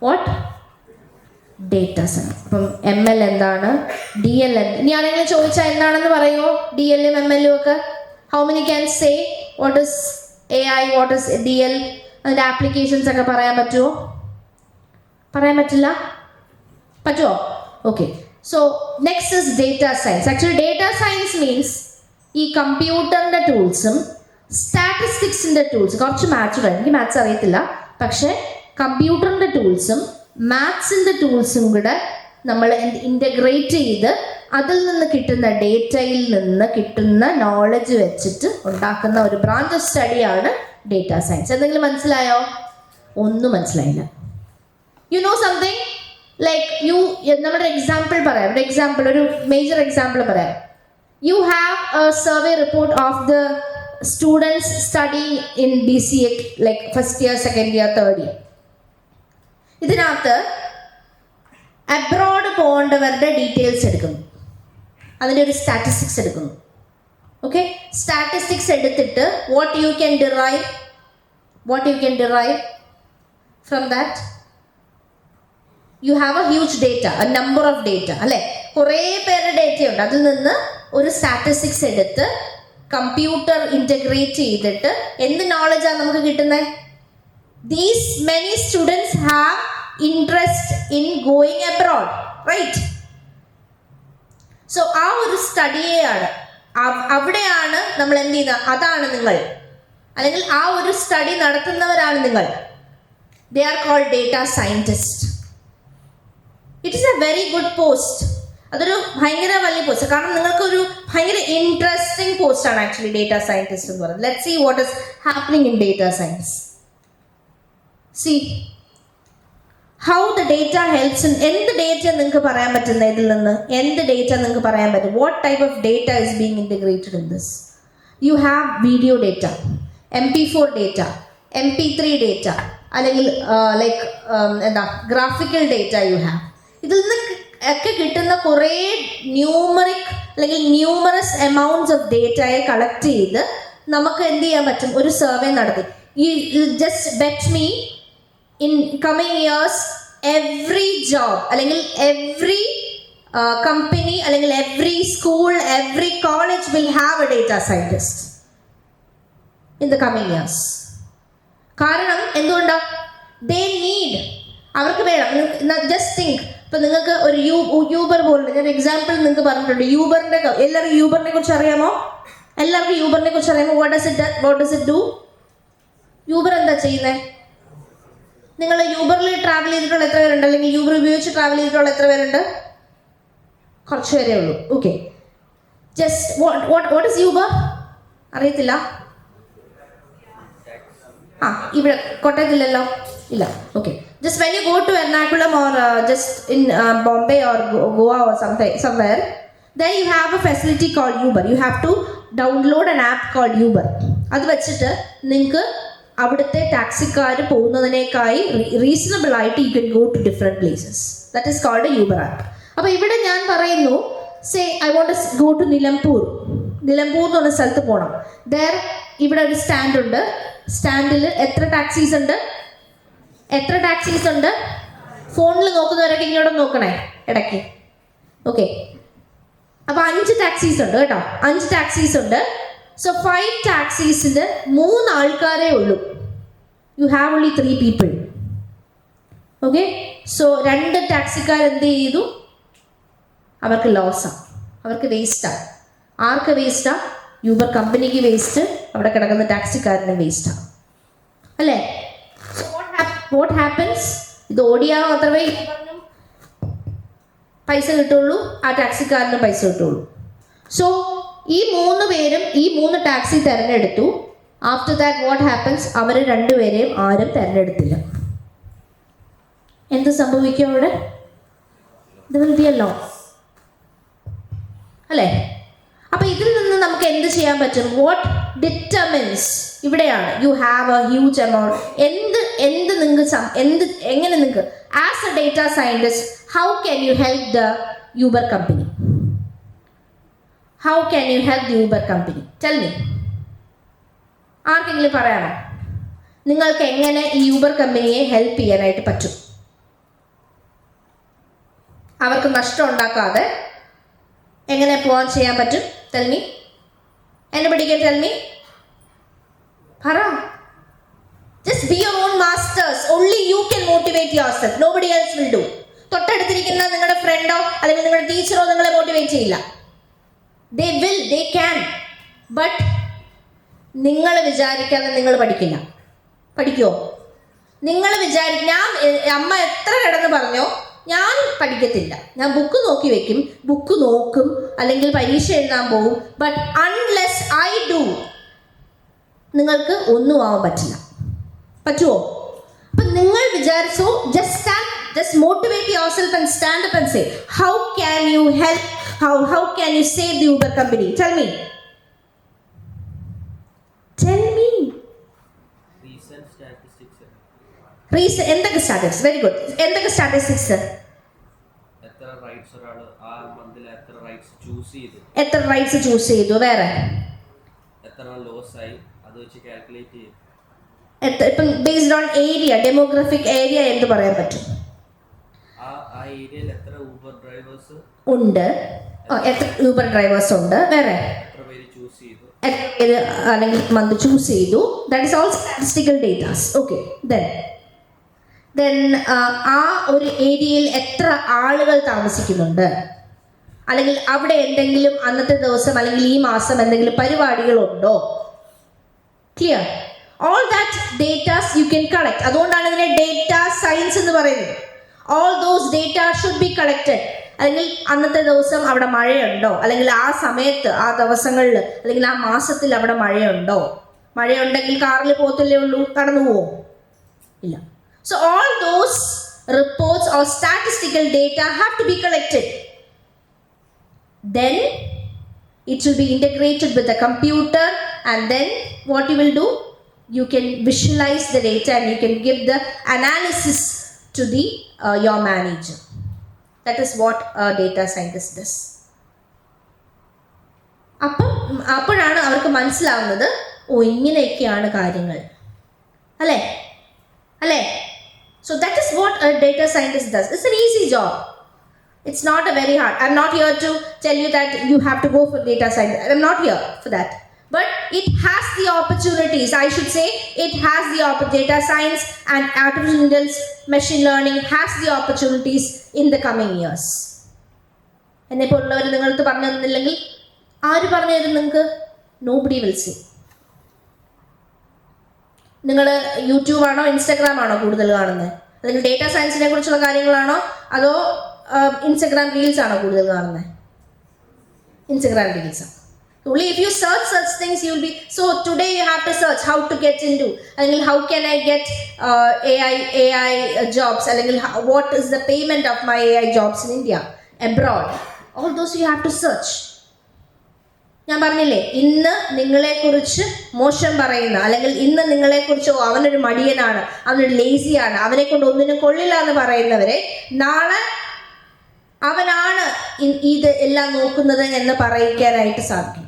what? Data science. അപ്പം ML എന്താണ്? DL എന്ത്? ഇനി ആരെങ്കിലും ചോദിച്ചാൽ എന്താണെന്ന് പറയുമോ? DLഉം MLഉം ഒക്കെ. How many can say what is AI, what is DL? അതിൻ്റെ ആപ്ലിക്കേഷൻസ് ഒക്കെ പറയാൻ പറ്റുമോ? പറയാൻ പറ്റില്ല? പറ്റുമോ? Okay. So next is data science. Actually data science means ഈ കമ്പ്യൂട്ടറിൻ്റെ ടൂൾസും സ്റ്റാറ്റിസ്റ്റിക്സിൻ്റെ ടൂൾസും, കുറച്ച് മാത്സ് ഉണ്ട്, എനിക്ക് മാത്സ് അറിയത്തില്ല, പക്ഷേ കമ്പ്യൂട്ടറിൻ്റെ ടൂൾസും മാത്സിൻ്റെ ടൂൾസും കൂടെ നമ്മൾ ഇൻ്റഗ്രേറ്റ് ചെയ്ത് അതിൽ നിന്ന് കിട്ടുന്ന ഡേറ്റയിൽ നിന്ന് കിട്ടുന്ന നോളജ് വെച്ചിട്ട് ഉണ്ടാക്കുന്ന ഒരു ബ്രാഞ്ച് ഓഫ് സ്റ്റഡിയാണ് ഡേറ്റ സയൻസ്. എന്തെങ്കിലും മനസ്സിലായോ? ഒന്നും മനസ്സിലായില്ല. യു നോ സംതിങ് ലൈക്ക് നമ്മുടെ എക്സാമ്പിൾ പറയാം. ഒരു എക്സാമ്പിൾ, ഒരു മേജർ എക്സാമ്പിൾ പറയാം. U have A survey report of the students study in BCA, like first year, second year, third year. ഇതിനകത്ത് അബ്രോഡ് പോകേണ്ടവരുടെ ഡീറ്റെയിൽസ് എടുക്കുന്നു, അതിൻ്റെ ഒരു സ്റ്റാറ്റിസ്റ്റിക്സ് എടുക്കുന്നു. ഓക്കെ, സ്റ്റാറ്റിസ്റ്റിക്സ് എടുത്തിട്ട് what you can derive from that? U have a huge data, A number of data അല്ലേ? കുറേ പേരുടെ ഡേറ്റയുണ്ട്. അതിൽ നിന്ന് ഒരു സ്റ്റാറ്റിസ്റ്റിക്സ് എടുത്ത് കമ്പ്യൂട്ടർ ഇൻ്റഗ്രേറ്റ് ചെയ്തിട്ട് എന്ത് നോളജാണ് നമുക്ക് കിട്ടുന്നത്? These many students have interest in going abroad, right? So ആ ഒരു സ്റ്റഡിയെയാണ്, അവിടെയാണ് നമ്മൾ എന്ത് ചെയ്യുന്നത്? അതാണ് നിങ്ങൾ, അല്ലെങ്കിൽ ആ ഒരു സ്റ്റഡി നടത്തുന്നവരാണ് നിങ്ങൾ. They are called data scientists. It is a very good post. അതൊരു ഭയങ്കര വലിയ പോസ്റ്റ്, കാരണം നിങ്ങൾക്കൊരു ഭയങ്കര ഇൻട്രസ്റ്റിംഗ് പോസ്റ്റാണ് ആക്ച്വലി ഡേറ്റ സയൻറ്റിസ്റ്റ് എന്ന് പറയുന്നത്. Let's see what is happening in data science. See how the data helps in എന്ത് ഡേറ്റ നിങ്ങൾക്ക് പറയാൻ പറ്റുന്ന ഇതിൽ നിന്ന്? എന്ത് ഡേറ്റ നിങ്ങൾക്ക് പറയാൻ പറ്റും? What type of data is being integrated in this? You have video data, MP4 data, MP3 data, അല്ലെങ്കിൽ ലൈക്ക് എന്താ ഗ്രാഫിക്കൽ ഡേറ്റ യു ഹാവ്. ഇതിൽ നിന്ന് ഒക്കെ കിട്ടുന്ന കുറേ ന്യൂമറിക് അല്ലെങ്കിൽ ന്യൂമറസ് എമൗണ്ട്സ് ഓഫ് ഡേറ്റയെ കളക്ട് ചെയ്ത് നമുക്ക് എന്ത് ചെയ്യാൻ പറ്റും? ഒരു സർവേ നടത്തി. You just bet me in coming years every job അല്ലെങ്കിൽ every കമ്പനി അല്ലെങ്കിൽ every school, every college will have A data scientist in the coming years. കാരണം എന്തുകൊണ്ടാണ്? ദേ നീഡ്, അവർക്ക് വേണം. ജസ്റ്റ് തിങ്ക്, ഇപ്പം നിങ്ങൾക്ക് ഒരു യൂബർ പോലുണ്ട്. ഞാൻ എക്സാമ്പിൾ നിങ്ങൾക്ക് പറഞ്ഞിട്ടുണ്ട്. യൂബറിൻ്റെ എല്ലാവർക്കും യൂബറിനെ കുറിച്ച് അറിയാമോ? എല്ലാവർക്കും യൂബറിനെ കുറിച്ച് അറിയാമോ? What does it do? Uber എന്താ ചെയ്യുന്നത്? നിങ്ങൾ യൂബറിൽ ട്രാവൽ ചെയ്തിട്ടുള്ള എത്ര പേരുണ്ട്? അല്ലെങ്കിൽ യൂബർ ഉപയോഗിച്ച് ട്രാവൽ ചെയ്തിട്ടുള്ള എത്ര പേരുണ്ട്? കുറച്ച് പേരേ ഉള്ളൂ. Okay, just what is Uber? അറിയത്തില്ല? ഇവിടെ കോട്ടയത്തില്ലല്ലോ, ഇല്ല. Okay, just when you go to Ernakulam or just in Bombay or Goa or somewhere, then you have a facility called Uber. You have to download an app called Uber. അത് വെച്ചിട്ട് നിങ്ങൾക്ക് അവിടുത്തെ ടാക്സിക്കാർ പോകുന്നതിനേക്കായി റീസണബിൾ ആയിട്ട് you can go to different places. That is called a Uber app. അപ്പോൾ ഇവിടെ ഞാൻ പറയുന്നു, say I want to go to Nilambur എന്ന് പറഞ്ഞ സ്ഥലത്ത് പോകണം. ഇവിടെ ഒരു സ്റ്റാൻഡ് ഉണ്ട്. സ്റ്റാൻഡിൽ എത്ര ടാക്സീസ് ഉണ്ട്? ഫോണിൽ നോക്കുന്നവരൊക്കെ ഇങ്ങോട്ട് നോക്കണേ ഇടയ്ക്ക്. ഓക്കെ, അപ്പോൾ 5 ടാക്സീസ് ഉണ്ട് കേട്ടോ. 5 ടാക്സീസ് ഉണ്ട്. സോ 5 ടാക്സീസിൽ 3 ആൾക്കാരേ ഉള്ളൂ. You have only 3 people. Okay, so 2 ടാക്സിക്കാർ എന്ത് ചെയ്തു? അവർക്ക് ലോസാണ്, അവർക്ക് വേസ്റ്റാണ്. ആർക്ക് വേസ്റ്റാണ്? യൂബർ കമ്പനിക്ക് വേസ്റ്റ്, അവിടെ കിടക്കുന്ന ടാക്സിക്കാരന് വേസ്റ്റാണ്, അല്ലേ? So what happens? ഇത് ഓടിയാൽ മാത്രമേ യൂബറിനും പൈസ കിട്ടുള്ളൂ, ആ ടാക്സിക്കാരനും പൈസ കിട്ടുള്ളൂ. സോ ഈ 3 പേരും ഈ 3 ടാക്സി തിരഞ്ഞെടുത്തു. After that what happens? അവർ 2 പേരെയും ആരും തിരഞ്ഞെടുത്തില്ല. എന്ത് സംഭവിക്കും അവിടെ? ഇത് വിൽ ബി എ ലോസ്, അല്ലേ? അപ്പൊ ഇതിൽ നിന്ന് നമുക്ക് എന്ത് ചെയ്യാൻ പറ്റും? What determines? ഇവിടെയാണ് you have a huge amount. എങ്ങനെ നിങ്ങൾക്ക് as a data scientist, how can you help the Uber company? How can you help the Uber company? Tell me. ആർക്കെങ്കിലും പറയാമോ? നിങ്ങൾക്ക് എങ്ങനെ ഈ യൂബർ കമ്പനിയെ ഹെൽപ്പ് ചെയ്യാനായിട്ട് പറ്റും? അവർക്ക് നഷ്ടം ഉണ്ടാക്കാതെ എങ്ങനെ പോകാൻ ചെയ്യാൻ പറ്റും? Tell me. Anybody can tell me? പറ. Just be your own masters. Only you can motivate yourself. Nobody else will do. തൊട്ടടുത്തിരിക്കുന്ന നിങ്ങളുടെ ഫ്രണ്ടോ അല്ലെങ്കിൽ നിങ്ങളുടെ ടീച്ചറോ നിങ്ങളെ മോട്ടിവേറ്റ് ചെയ്യില്ല. They will, they can. But നിങ്ങൾ വിചാരിക്കാതെ നിങ്ങൾ പഠിക്കില്ല. പഠിക്കുമോ? നിങ്ങൾ ഞാൻ അമ്മ എത്ര കിടന്ന് പറഞ്ഞോ, ഞാൻ പഠിക്കത്തില്ല, ഞാൻ ബുക്ക് നോക്കി വെക്കും, ബുക്ക് നോക്കും, അല്ലെങ്കിൽ പരീക്ഷ എഴുതാൻ പോകും. ബട്ട് അൺലെസ് ഐ ഡു, നിങ്ങൾക്ക് ഒന്നും ആവാൻ പറ്റില്ല. പറ്റുമോ? അപ്പം നിങ്ങൾ വിചാരിച്ചോ, just motivate yourself and stand up and say, how can you help, how can you save the Uber company? Tell me. എന്തൊക്കെ സ്റ്റാറ്റിസ്റ്റിക്സ്? Very good. എന്തൊക്കെ സ്റ്റാറ്റിസ്റ്റിക്സ്? എത്ര റൈറ്റ്സ് ചൂസ് ചെയ്തു? വേറെ ഇപ്പം based on area, demographic area എന്ത് പറയാൻ പറ്റും? ഉണ്ട്. എത്ര യൂബർ ഡ്രൈവേഴ്സ് ഉണ്ട്? വേറെ എത്ര പേര് അല്ലെങ്കിൽ മന്ത് ചൂസ് ചെയ്തു? That is all statistical datas. Okay, then ആ ഒരു ഏരിയയിൽ എത്ര ആളുകൾ താമസിക്കുന്നുണ്ട്, അല്ലെങ്കിൽ അവിടെ എന്തെങ്കിലും അന്നത്തെ ദിവസം അല്ലെങ്കിൽ ഈ മാസം എന്തെങ്കിലും പരിപാടികളുണ്ടോ? Clear? All that datas you can collect. അതുകൊണ്ടാണ് ഇതിനെ ഡേറ്റ സയൻസ് എന്ന് പറയുന്നത്. All those data should be collected. അല്ലെങ്കിൽ അന്നത്തെ ദിവസം അവിടെ മഴയുണ്ടോ, അല്ലെങ്കിൽ ആ സമയത്ത് ആ ദിവസങ്ങളിൽ അല്ലെങ്കിൽ ആ മാസത്തിൽ അവിടെ മഴയുണ്ടോ? മഴയുണ്ടെങ്കിൽ കാറിൽ പോകത്തില്ലേ ഉള്ളൂ, കടന്നു പോവോ? ഇല്ല. So all those reports or statistical data have to be collected. Then it will be integrated with the computer, and then what you will do? You can visualize the data and you can give the analysis to the your manager. That is what a data scientist does. അപ്പോഴാണ് അവർക്ക് മനസ്സിലാവുന്നത്, ഓ ഇങ്ങനെയൊക്കെയാണ് കാര്യങ്ങൾ, അല്ലേ? So that is what a data scientist does. It's an easy job. It's not a very hard. I'm not here to tell you that you have to go for data science. I'm not here for that. But it has the opportunities. I should say it has the data science and artificial intelligence, machine learning has the opportunities in the coming years. എന്നെ പോലുള്ളവർ നിങ്ങളടുത്ത് പറഞ്ഞു തന്നില്ലെങ്കിൽ ആര് പറഞ്ഞു തരും നിങ്ങൾക്ക്? Nobody will see. നിങ്ങൾ യൂട്യൂബ് ആണോ ഇൻസ്റ്റാഗ്രാം ആണോ കൂടുതൽ കാണുന്നത്? അല്ലെങ്കിൽ ഡേറ്റാ സയൻസിനെ കുറിച്ചുള്ള കാര്യങ്ങളാണോ അതോ ഇൻസ്റ്റഗ്രാം റീൽസ് ആണോ കൂടുതൽ കാണുന്നത്? ഇൻസ്റ്റഗ്രാം റീൽസ് ആണ്. Only if you search such things, you will be. So today you have to search how to get into. അല്ലെങ്കിൽ how can I get AI jobs? അല്ലെങ്കിൽ what is the payment of my AI jobs in India, abroad? All those you have to search. ഞാൻ പറഞ്ഞില്ലേ, ഇന്ന് നിങ്ങളെക്കുറിച്ച് മോശം പറയുന്ന അല്ലെങ്കിൽ ഇന്ന് നിങ്ങളെക്കുറിച്ച് അവനൊരു മടിയനാണ്, അവനൊരു ലേസിയാണ്, അവനെ കൊണ്ട് ഒന്നിനും കൊള്ളില്ല എന്ന് പറയുന്നവരെ നാളെ അവനാണ് ഇത് എല്ലാം നോക്കുന്നത് എന്ന് പറയിക്കാനായിട്ട് സാധിക്കും.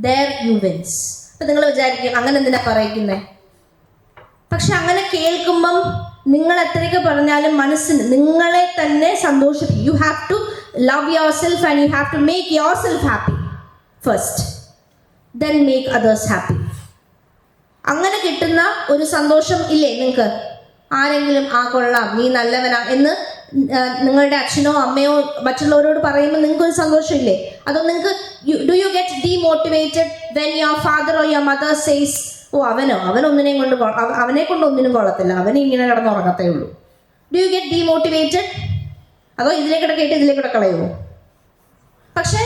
There you wins. അപ്പം നിങ്ങൾ വിചാരിക്കും അങ്ങനെ എന്തിനാ പറയിക്കുന്നത്? പക്ഷെ അങ്ങനെ കേൾക്കുമ്പം നിങ്ങൾ എത്രയൊക്കെ പറഞ്ഞാലും മനസ്സിന് നിങ്ങളെ തന്നെ സന്തോഷിപ്പിക്കും. You have to love yourself and you have to make yourself happy first, then make others happy. അങ്ങനെ കിട്ടുന്ന ഒരു സന്തോഷം ഇല്ലേ നിങ്ങൾക്ക്? ആരെങ്കിലും കൊള്ളാം, നീ നല്ലവനാ എന്ന് നിങ്ങളുടെ അച്ഛനോ അമ്മയോ മറ്റുള്ളവരോട് പറയുമ്പോൾ നിങ്ങൾക്ക് ഒരു സന്തോഷമില്ലേ? അതോ നിങ്ങൾക്ക് do you get demotivated when your father or your mother says അവനൊന്നിനെയും കൊണ്ട് അവനെ കൊണ്ട് ഒന്നിനും കൊള്ളത്തില്ല, അവനെ ഇങ്ങനെ കിടന്നുറങ്ങത്തേ ഉള്ളൂ? Do you get demotivated? അതോ ഇതിലേക്കൂടെ കേട്ട് ഇതിലേക്കൂടെ കളയുമോ? പക്ഷേ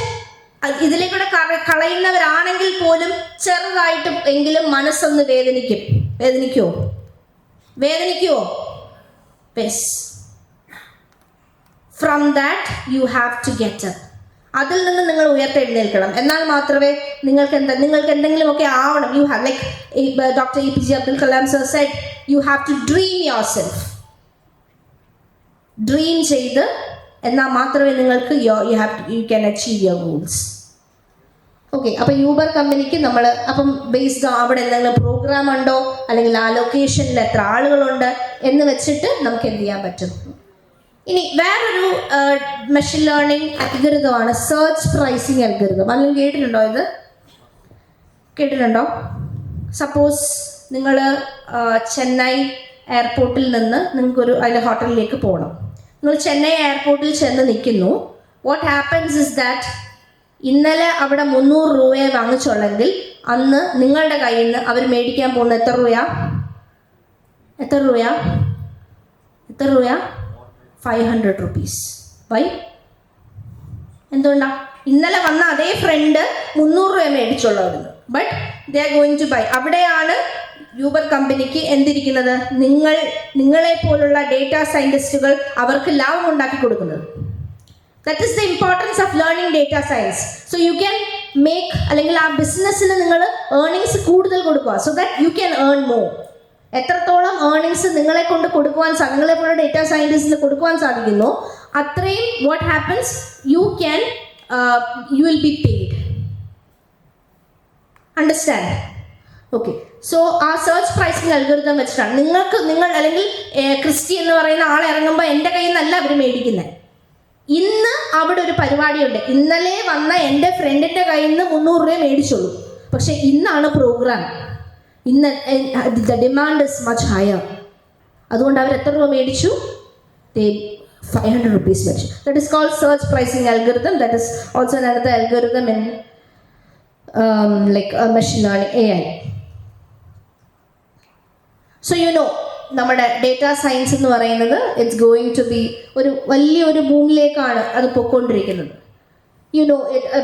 ഇതിലേക്കൂടെ കളയുന്നവരാണെങ്കിൽ പോലും ചെറുതായിട്ട് എങ്കിലും മനസ്സൊന്ന് വേദനിക്കുമോ? Yes. From that you have to get up. അതിൽ നിന്ന് നിങ്ങൾ ഉയർത്തെഴുന്നേൽക്കണം. എന്നാൽ മാത്രമേ നിങ്ങൾക്ക് എന്തെങ്കിലുമൊക്കെ ആവണം. You have like doctor APJ Abdul Kalam sir said, you have to dream yourself. Dream ചെയ്ത് എന്നാൽ മാത്രമേ നിങ്ങൾക്ക് you can achieve your goals. Okay, അപ്പോൾ യൂബർ കമ്പനിക്ക് നമ്മൾ അപ്പം ബേസ്ഡ് അവിടെ എന്തെങ്കിലും പ്രോഗ്രാം ഉണ്ടോ അല്ലെങ്കിൽ ആ ലൊക്കേഷനിൽ എത്ര ആളുകളുണ്ട് എന്ന് വെച്ചിട്ട് നമുക്ക് എന്ത് ചെയ്യാൻ പറ്റും. ഇനി വേറൊരു മെഷീൻ ലേണിംഗ് അൽഗോരിതമാണ് സെർച്ച് പ്രൈസിങ് അൽഗോരിതം. അല്ലെങ്കിൽ കേട്ടിട്ടുണ്ടോ? സപ്പോസ് നിങ്ങൾ ചെന്നൈ എയർപോർട്ടിൽ നിന്ന് നിങ്ങൾക്കൊരു അതിൻ്റെ ഹോട്ടലിലേക്ക് പോകണം. നിങ്ങൾ ചെന്നൈ എയർപോർട്ടിൽ ചെന്ന് നിൽക്കുന്നു. വാട്ട് ഹാപ്പൻസ് ഇസ് ദാറ്റ് ഇന്നലെ അവിടെ 300 രൂപയെ വാങ്ങിച്ചുള്ളെങ്കിൽ അന്ന് നിങ്ങളുടെ കയ്യിൽ നിന്ന് അവർ മേടിക്കാൻ പോകുന്ന എത്ര രൂപ? 500 rupees. വൈ? എന്തുകൊണ്ടാണ്? ഇന്നലെ വന്ന അതേ ഫ്രണ്ട് 300 രൂപ മേടിച്ചുള്ളവരുന്നു, but they are going to buy. അവിടെയാണ് യൂബർ കമ്പനിക്ക് എന്തിരിക്കുന്നത്? നിങ്ങളെ പോലുള്ള ഡേറ്റാ സയൻറ്റിസ്റ്റുകൾ അവർക്ക് ലാഭം ഉണ്ടാക്കി കൊടുക്കുന്നത്. That is the importance of learning data science. So you can make അല്ലെങ്കിൽ ആ ബിസിനസ്സിന് നിങ്ങൾ ഏർണിങ്സ് കൂടുതൽ കൊടുക്കുക, so that you can earn more. എത്രത്തോളം ഏർണിങ്സ് നിങ്ങളെ കൊണ്ട് കൊടുക്കുവാൻ നിങ്ങളെ പോലെ ഡേറ്റാ സയൻറ്റിസ്റ്റിന് കൊടുക്കുവാൻ സാധിക്കുന്നു, അത്രയും what happens you will be paid. Understand? Okay, so ആ സെർച്ച് പ്രൈസിങ് അൽഗോരിതം വെച്ചിട്ടാണ് നിങ്ങൾ അല്ലെങ്കിൽ ക്രിസ്റ്റി എന്ന് പറയുന്ന ആൾ ഇറങ്ങുമ്പോൾ എൻ്റെ കയ്യിൽ നിന്നല്ല അവർ മേടിക്കുന്നത്. ഇന്ന് അവിടെ ഒരു പരിപാടിയുണ്ട്, ഇന്നലെ വന്ന എൻ്റെ ഫ്രണ്ടിൻ്റെ കയ്യിൽ നിന്ന് 300 രൂപ മേടിച്ചുള്ളൂ, പക്ഷെ ഇന്നാണ് പ്രോഗ്രാം. ഇന്ന് the demand is much higher. അതുകൊണ്ട് അവർ എത്ര രൂപ മേടിച്ചു? 500 rupees മേടിച്ചു. That is called search pricing algorithm. That is also another algorithm in like machine learning, AI. So നമ്മുടെ ഡേറ്റാ സയൻസ് എന്ന് പറയുന്നത് ഇറ്റ്സ് ഗോയിങ് ടു ബി വലിയൊരു ബൂമിലേക്കാണ് അത് പൊയ്ക്കൊണ്ടിരിക്കുന്നത്.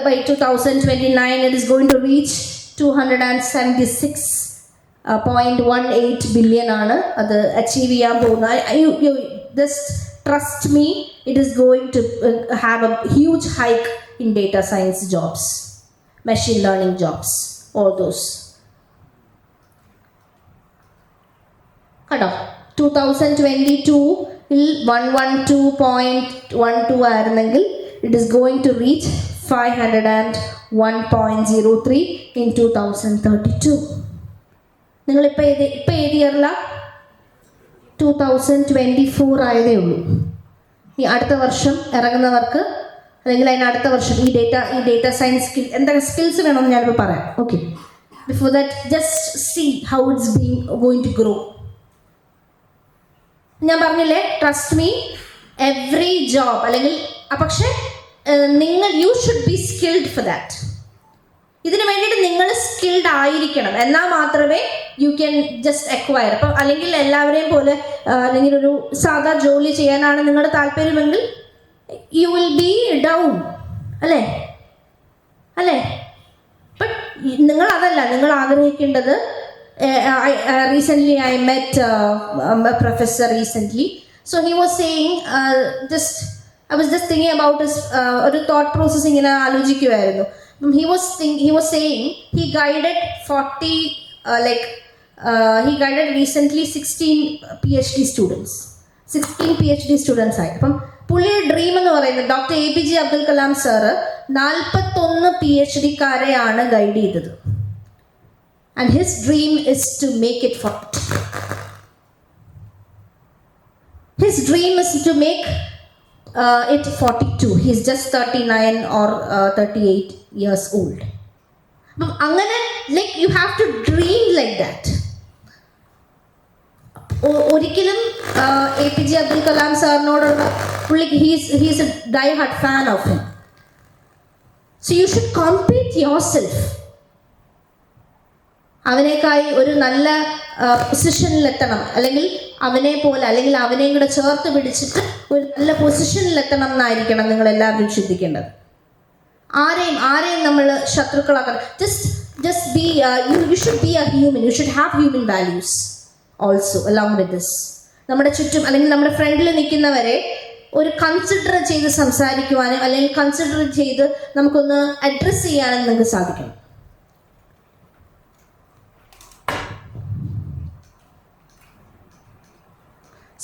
By 2029 it is going to reach 276.18 billion ആണ് അത് അച്ചീവ് ചെയ്യാൻ പോകുന്നത്. Just trust me, it is going to have a huge hike in data science jobs, machine learning jobs, all those. കേട്ടോ, 2022 112.12 ആയിരുന്നെങ്കിൽ it is going to reach 501.03 in 2032. നിങ്ങളിപ്പോൾ ഏത് ഇയറിലാണ്? 2024 ആയതേ ഉള്ളൂ. ഈ അടുത്ത വർഷം ഇറങ്ങുന്നവർക്ക് അല്ലെങ്കിൽ അതിന് അടുത്ത വർഷം ഈ ഡേറ്റ സയൻസ് സ്കിൽ എന്തൊക്കെ സ്കിൽസ് വേണമെന്ന് ഞാനിപ്പോൾ പറയാം. Okay, before that just see how it's going to grow. ഞാൻ പറഞ്ഞില്ലേ, ട്രസ്റ്റ് മീ, എവറി ജോബ് അല്ലെങ്കിൽ പക്ഷേ നിങ്ങൾ you should be skilled for that. ഇതിന് വേണ്ടിയിട്ട് നിങ്ങൾ സ്കിൽഡ് ആയിരിക്കണം, എന്നാൽ മാത്രമേ യു ക്യാൻ ജസ്റ്റ് അക്വയർ. അപ്പം അല്ലെങ്കിൽ എല്ലാവരെയും പോലെ അല്ലെങ്കിൽ ഒരു സാധാ ജോലി ചെയ്യാനാണ് നിങ്ങളുടെ താല്പര്യമെങ്കിൽ യു വിൽ ബി ഡൗൺ, അല്ലേ? ബട്ട് നിങ്ങൾ അതല്ല, നിങ്ങൾ ആഗ്രഹിക്കേണ്ടത്. Recently I met a professor recently, so he was saying I was just thinking about his ഒരു തോട്ട് പ്രോസസ് ഇങ്ങനെ ആലോചിക്കുമായിരുന്നു. He was saying he guided 40 he guided recently 16 PhD students. 16 PhD students ആയി. അപ്പം പുള്ളിയുടെ dream എന്ന് പറയുന്നത് doctor APJ Abdul Kalam sir 41 PhD-കാരെയാണ് guide ചെയ്തത്. And his dream is to make it 40. His dream is to make it 42. He's just 39 or 38 years old. അങ്ങനെ like you have to dream like that. ഒരിക്കലും APJ Abdul Kalam സാറിനോടുള്ള പുള്ളിക്ക് he's a die-hard fan of him. So you should compete yourself. അവനേക്കായി ഒരു നല്ല പൊസിഷനിലെത്തണം, അല്ലെങ്കിൽ അവനെ പോലെ അല്ലെങ്കിൽ അവനെയും കൂടെ ചേർത്ത് പിടിച്ചിട്ട് ഒരു നല്ല പൊസിഷനിലെത്തണം എന്നായിരിക്കണം നിങ്ങൾ എല്ലാവരും ചിന്തിക്കേണ്ടത്. ആരെയും നമ്മൾ ശത്രുക്കളാക്കണം. just be you should be a human. You should have human values also along with this. നമ്മുടെ ചുറ്റും അല്ലെങ്കിൽ നമ്മുടെ ഫ്രണ്ടിൽ നിൽക്കുന്നവരെ ഒരു കൺസിഡർ ചെയ്ത് സംസാരിക്കുവാനും അല്ലെങ്കിൽ കൺസിഡർ ചെയ്ത് നമുക്കൊന്ന് അഡ്രസ്സ് ചെയ്യാനും നിങ്ങൾക്ക് സാധിക്കണം.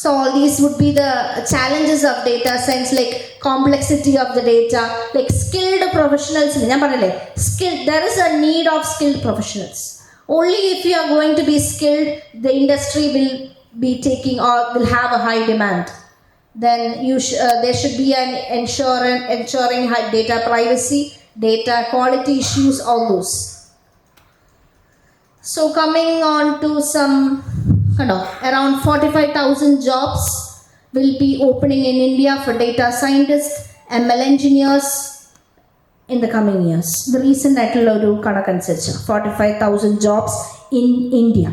So all these would be the challenges of data science, like complexity of the data, like skilled professionals. There is a need of skilled professionals. Only if you are going to be skilled, the industry will be taking or will have a high demand. Then there should be an ensuring high data privacy, data quality issues, all those. So coming on to some around 45,000 jobs will be opening in India for data scientists, ML engineers in the coming years. The recent Atlaru Kanakansecha, 45,000 jobs in India.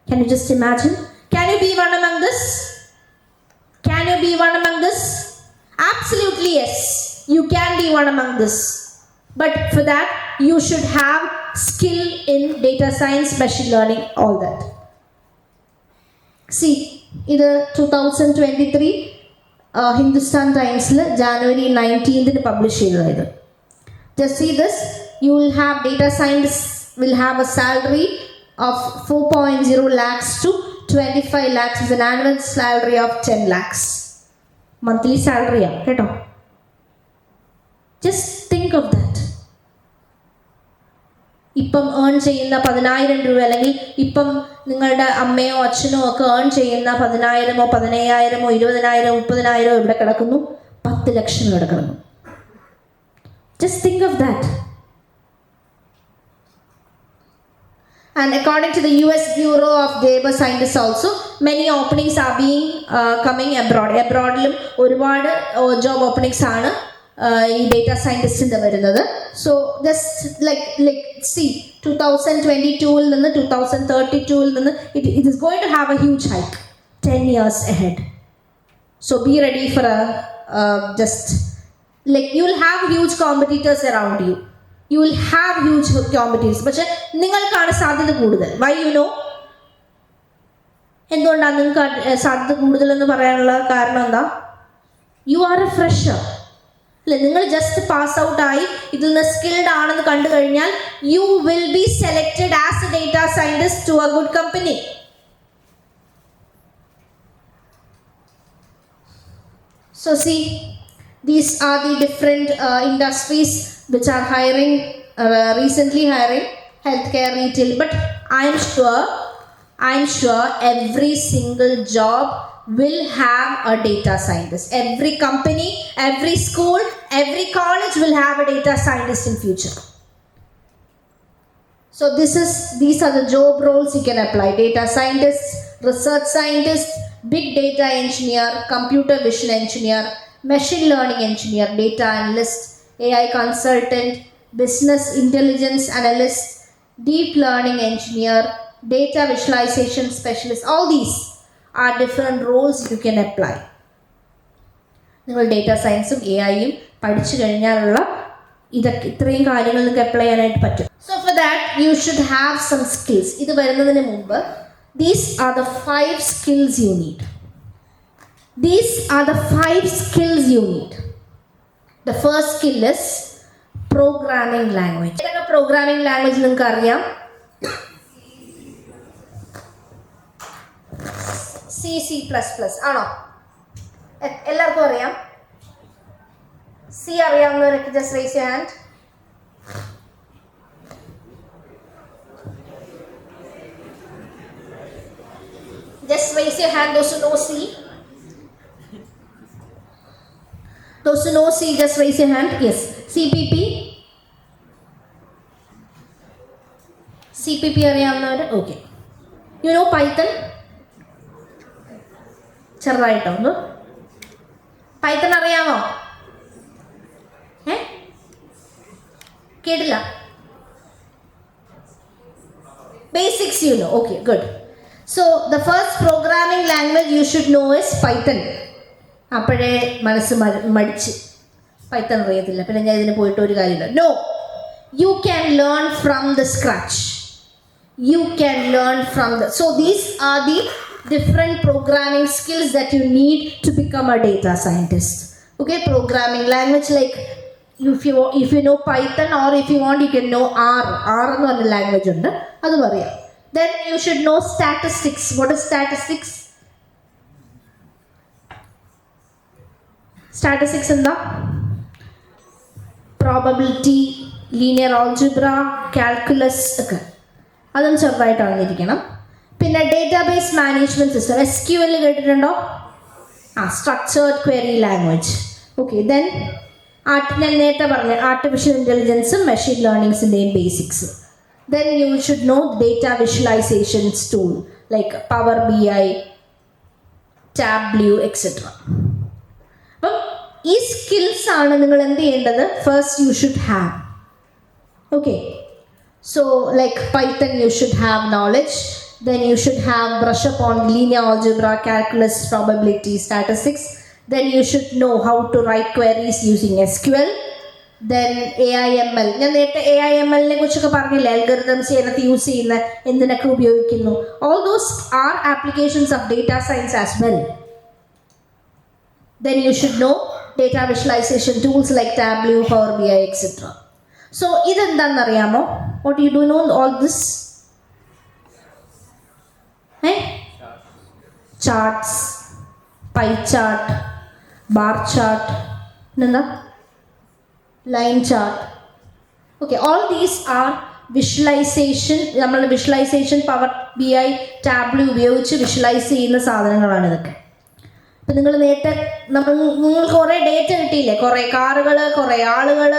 Can you just imagine? Can you be one among this? Can you be one among this? Absolutely yes. You can be one among this. But for that, you should have skill in data science, machine learning, all that. See, ഇത് 2023 ഹിന്ദുസ്ഥാൻ ടൈംസിൽ January 19th publish ചെയ്തതായത്. Just see this, you will have data scientists will have a salary of 4.0 lakhs to 25 lakhs with an annual salary of 10 lakhs. Monthly salary ആണ് കേട്ടോ. Just think of that. ഇപ്പം earn ചെയ്യുന്ന 10,000 രൂപ അല്ലെങ്കിൽ ഇപ്പം നിങ്ങളുടെ അമ്മയോ അച്ഛനോ ഒക്കെ ഏൺ ചെയ്യുന്ന 10,000, 15,000, 20,000, 30,000 ഇവിടെ കിടക്കുന്നു, 10 ലക്ഷം ഇവിടെ കിടക്കുന്നു. Just think of that. And according to the US Bureau of Labor Scientists also, many openings are being coming abroad. Abroadലും ഒരുപാട് job openings ആണ് ഈ ഡേറ്റ സയൻറ്റിസ്റ്റിൻ്റെ വരുന്നത്. സോ ജസ്റ്റ് ലൈക്ക് സി 2022 നിന്ന് 2032 നിന്ന് it is going to have a huge hike 10 years ahead. So be ready for just like you will have huge competitors around you. You will have huge competitors. പക്ഷെ നിങ്ങൾക്കാണ് സാധ്യത കൂടുതൽ. Why you know? എന്തുകൊണ്ടാണ് നിങ്ങൾക്ക് സാധ്യത കൂടുതലെന്ന് പറയാനുള്ള കാരണം എന്താ? You are a fresher. അല്ലെ, നിങ്ങൾ ജസ്റ്റ് പാസ് ഔട്ട് ആയി ഇതിൽ നിന്ന് സ്കിൽഡ് ആണെന്ന് കണ്ടു കഴിഞ്ഞാൽ you will be selected as a data scientist to a good company. So see, these are the different industries which are hiring, recently hiring, healthcare, retail. But I'm sure every single job will have a data scientist. Every company, every school, every college will have a data scientist in future. So these are the job roles you can apply: data scientist, research scientist, big data engineer, computer vision engineer, machine learning engineer, data analyst, AI consultant, business intelligence analyst, deep learning engineer, data visualization specialist. All these are different roles you can apply. നിങ്ങൾ ഡേറ്റ സയൻസും എ ഐയും പഠിച്ചു കഴിഞ്ഞാലുള്ള ഇത്രയും കാര്യങ്ങൾ നിങ്ങൾക്ക് അപ്ലൈ ചെയ്യാനായിട്ട് പറ്റും. So for that you should have some skills. ഇത് വരുന്നതിന് മുമ്പ് these are the 5 skills you need. These are the 5 skills you need. The first skill is programming language. ഏതൊക്കെ പ്രോഗ്രാമിംഗ് ലാംഗ്വേജ് നിങ്ങൾക്ക് അറിയാം? C++ ആണോ? എല്ലാവർക്കും അറിയാം? സി അറിയാവുന്നവരൊക്കെ just raise your hand. Just raise your hand those who know C. Those who know C, just raise your hand. Yes. CPP. CPP അറിയാവുന്നവർ? Okay. You know Python? ചെറുതായിട്ടോ ഒന്ന്. Python അറിയാമോ? കേട്ടില്ല. Basics you know. Okay, good. So the first programming language you should know is Python. അപ്പോഴേ മനസ്സ് മടിച്ച് Python അറിയത്തില്ല, പിന്നെ ഞാൻ ഇതിന് പോയിട്ട് ഒരു കാര്യമില്ല. No, you can learn from the scratch. You can learn from the. So these are the different programming skills that you need to become a data scientist. Okay, programming language like if you know Python, or if you want you can know R എന്ന് പറഞ്ഞ language ഉണ്ട്, അതും അറിയാം. Then you should know statistics. What is statistics? Statistics എന്താ? Probability, linear algebra, calculus ഒക്കെ അതും ചെറുതായിട്ട് അറിഞ്ഞിരിക്കണം. പിന്നെ ഡേറ്റാബേസ് മാനേജ്മെൻറ്റ് സിസ്റ്റം, SQL കേട്ടിട്ടുണ്ടോ? Structured query language. Okay, then ഞാൻ നേരത്തെ പറഞ്ഞ ആർട്ടിഫിഷ്യൽ ഇൻ്റലിജൻസും മെഷീൻ ലേണിങ്സിൻ്റെയും basics. Then you should know data visualizations tool like Power BI, Tableau, etc. അപ്പം ഈ സ്കിൽസ് ആണ് നിങ്ങൾ എന്ത് ചെയ്യേണ്ടത്? First U should have. Okay, so like Python U should have knowledge. Then you should have brush up on linear algebra, calculus, probability, statistics. Then you should know how to write queries using SQL. Then AIML. ഞാൻ നേരത്തെ AIML കുറിച്ചൊക്കെ പറഞ്ഞില്ലേ, algorithms ഏതൊക്കെ use ചെയ്യുന്ന, എന്തിനൊക്കെ ഉപയോഗിക്കുന്നു. All those are applications of data science as well. Then you should know data visualization tools like Tableau, Power BI, etc. So ഇതെന്താണെന്നറിയാമോ? What you do know all this? Charts, pie chart, bar chart, എന്താ? Line chart. Okay, all these are visualization. നമ്മൾ visualisation power BI, tableau ഉപയോഗിച്ച് visualise ചെയ്യുന്ന സാധനങ്ങളാണ് ഇതൊക്കെ. ഇപ്പം നിങ്ങൾ നേരത്തെ നിങ്ങൾക്ക് കുറേ ഡേറ്റ കിട്ടിയില്ലേ, കുറേ കാറുകൾ, കുറേ ആളുകൾ,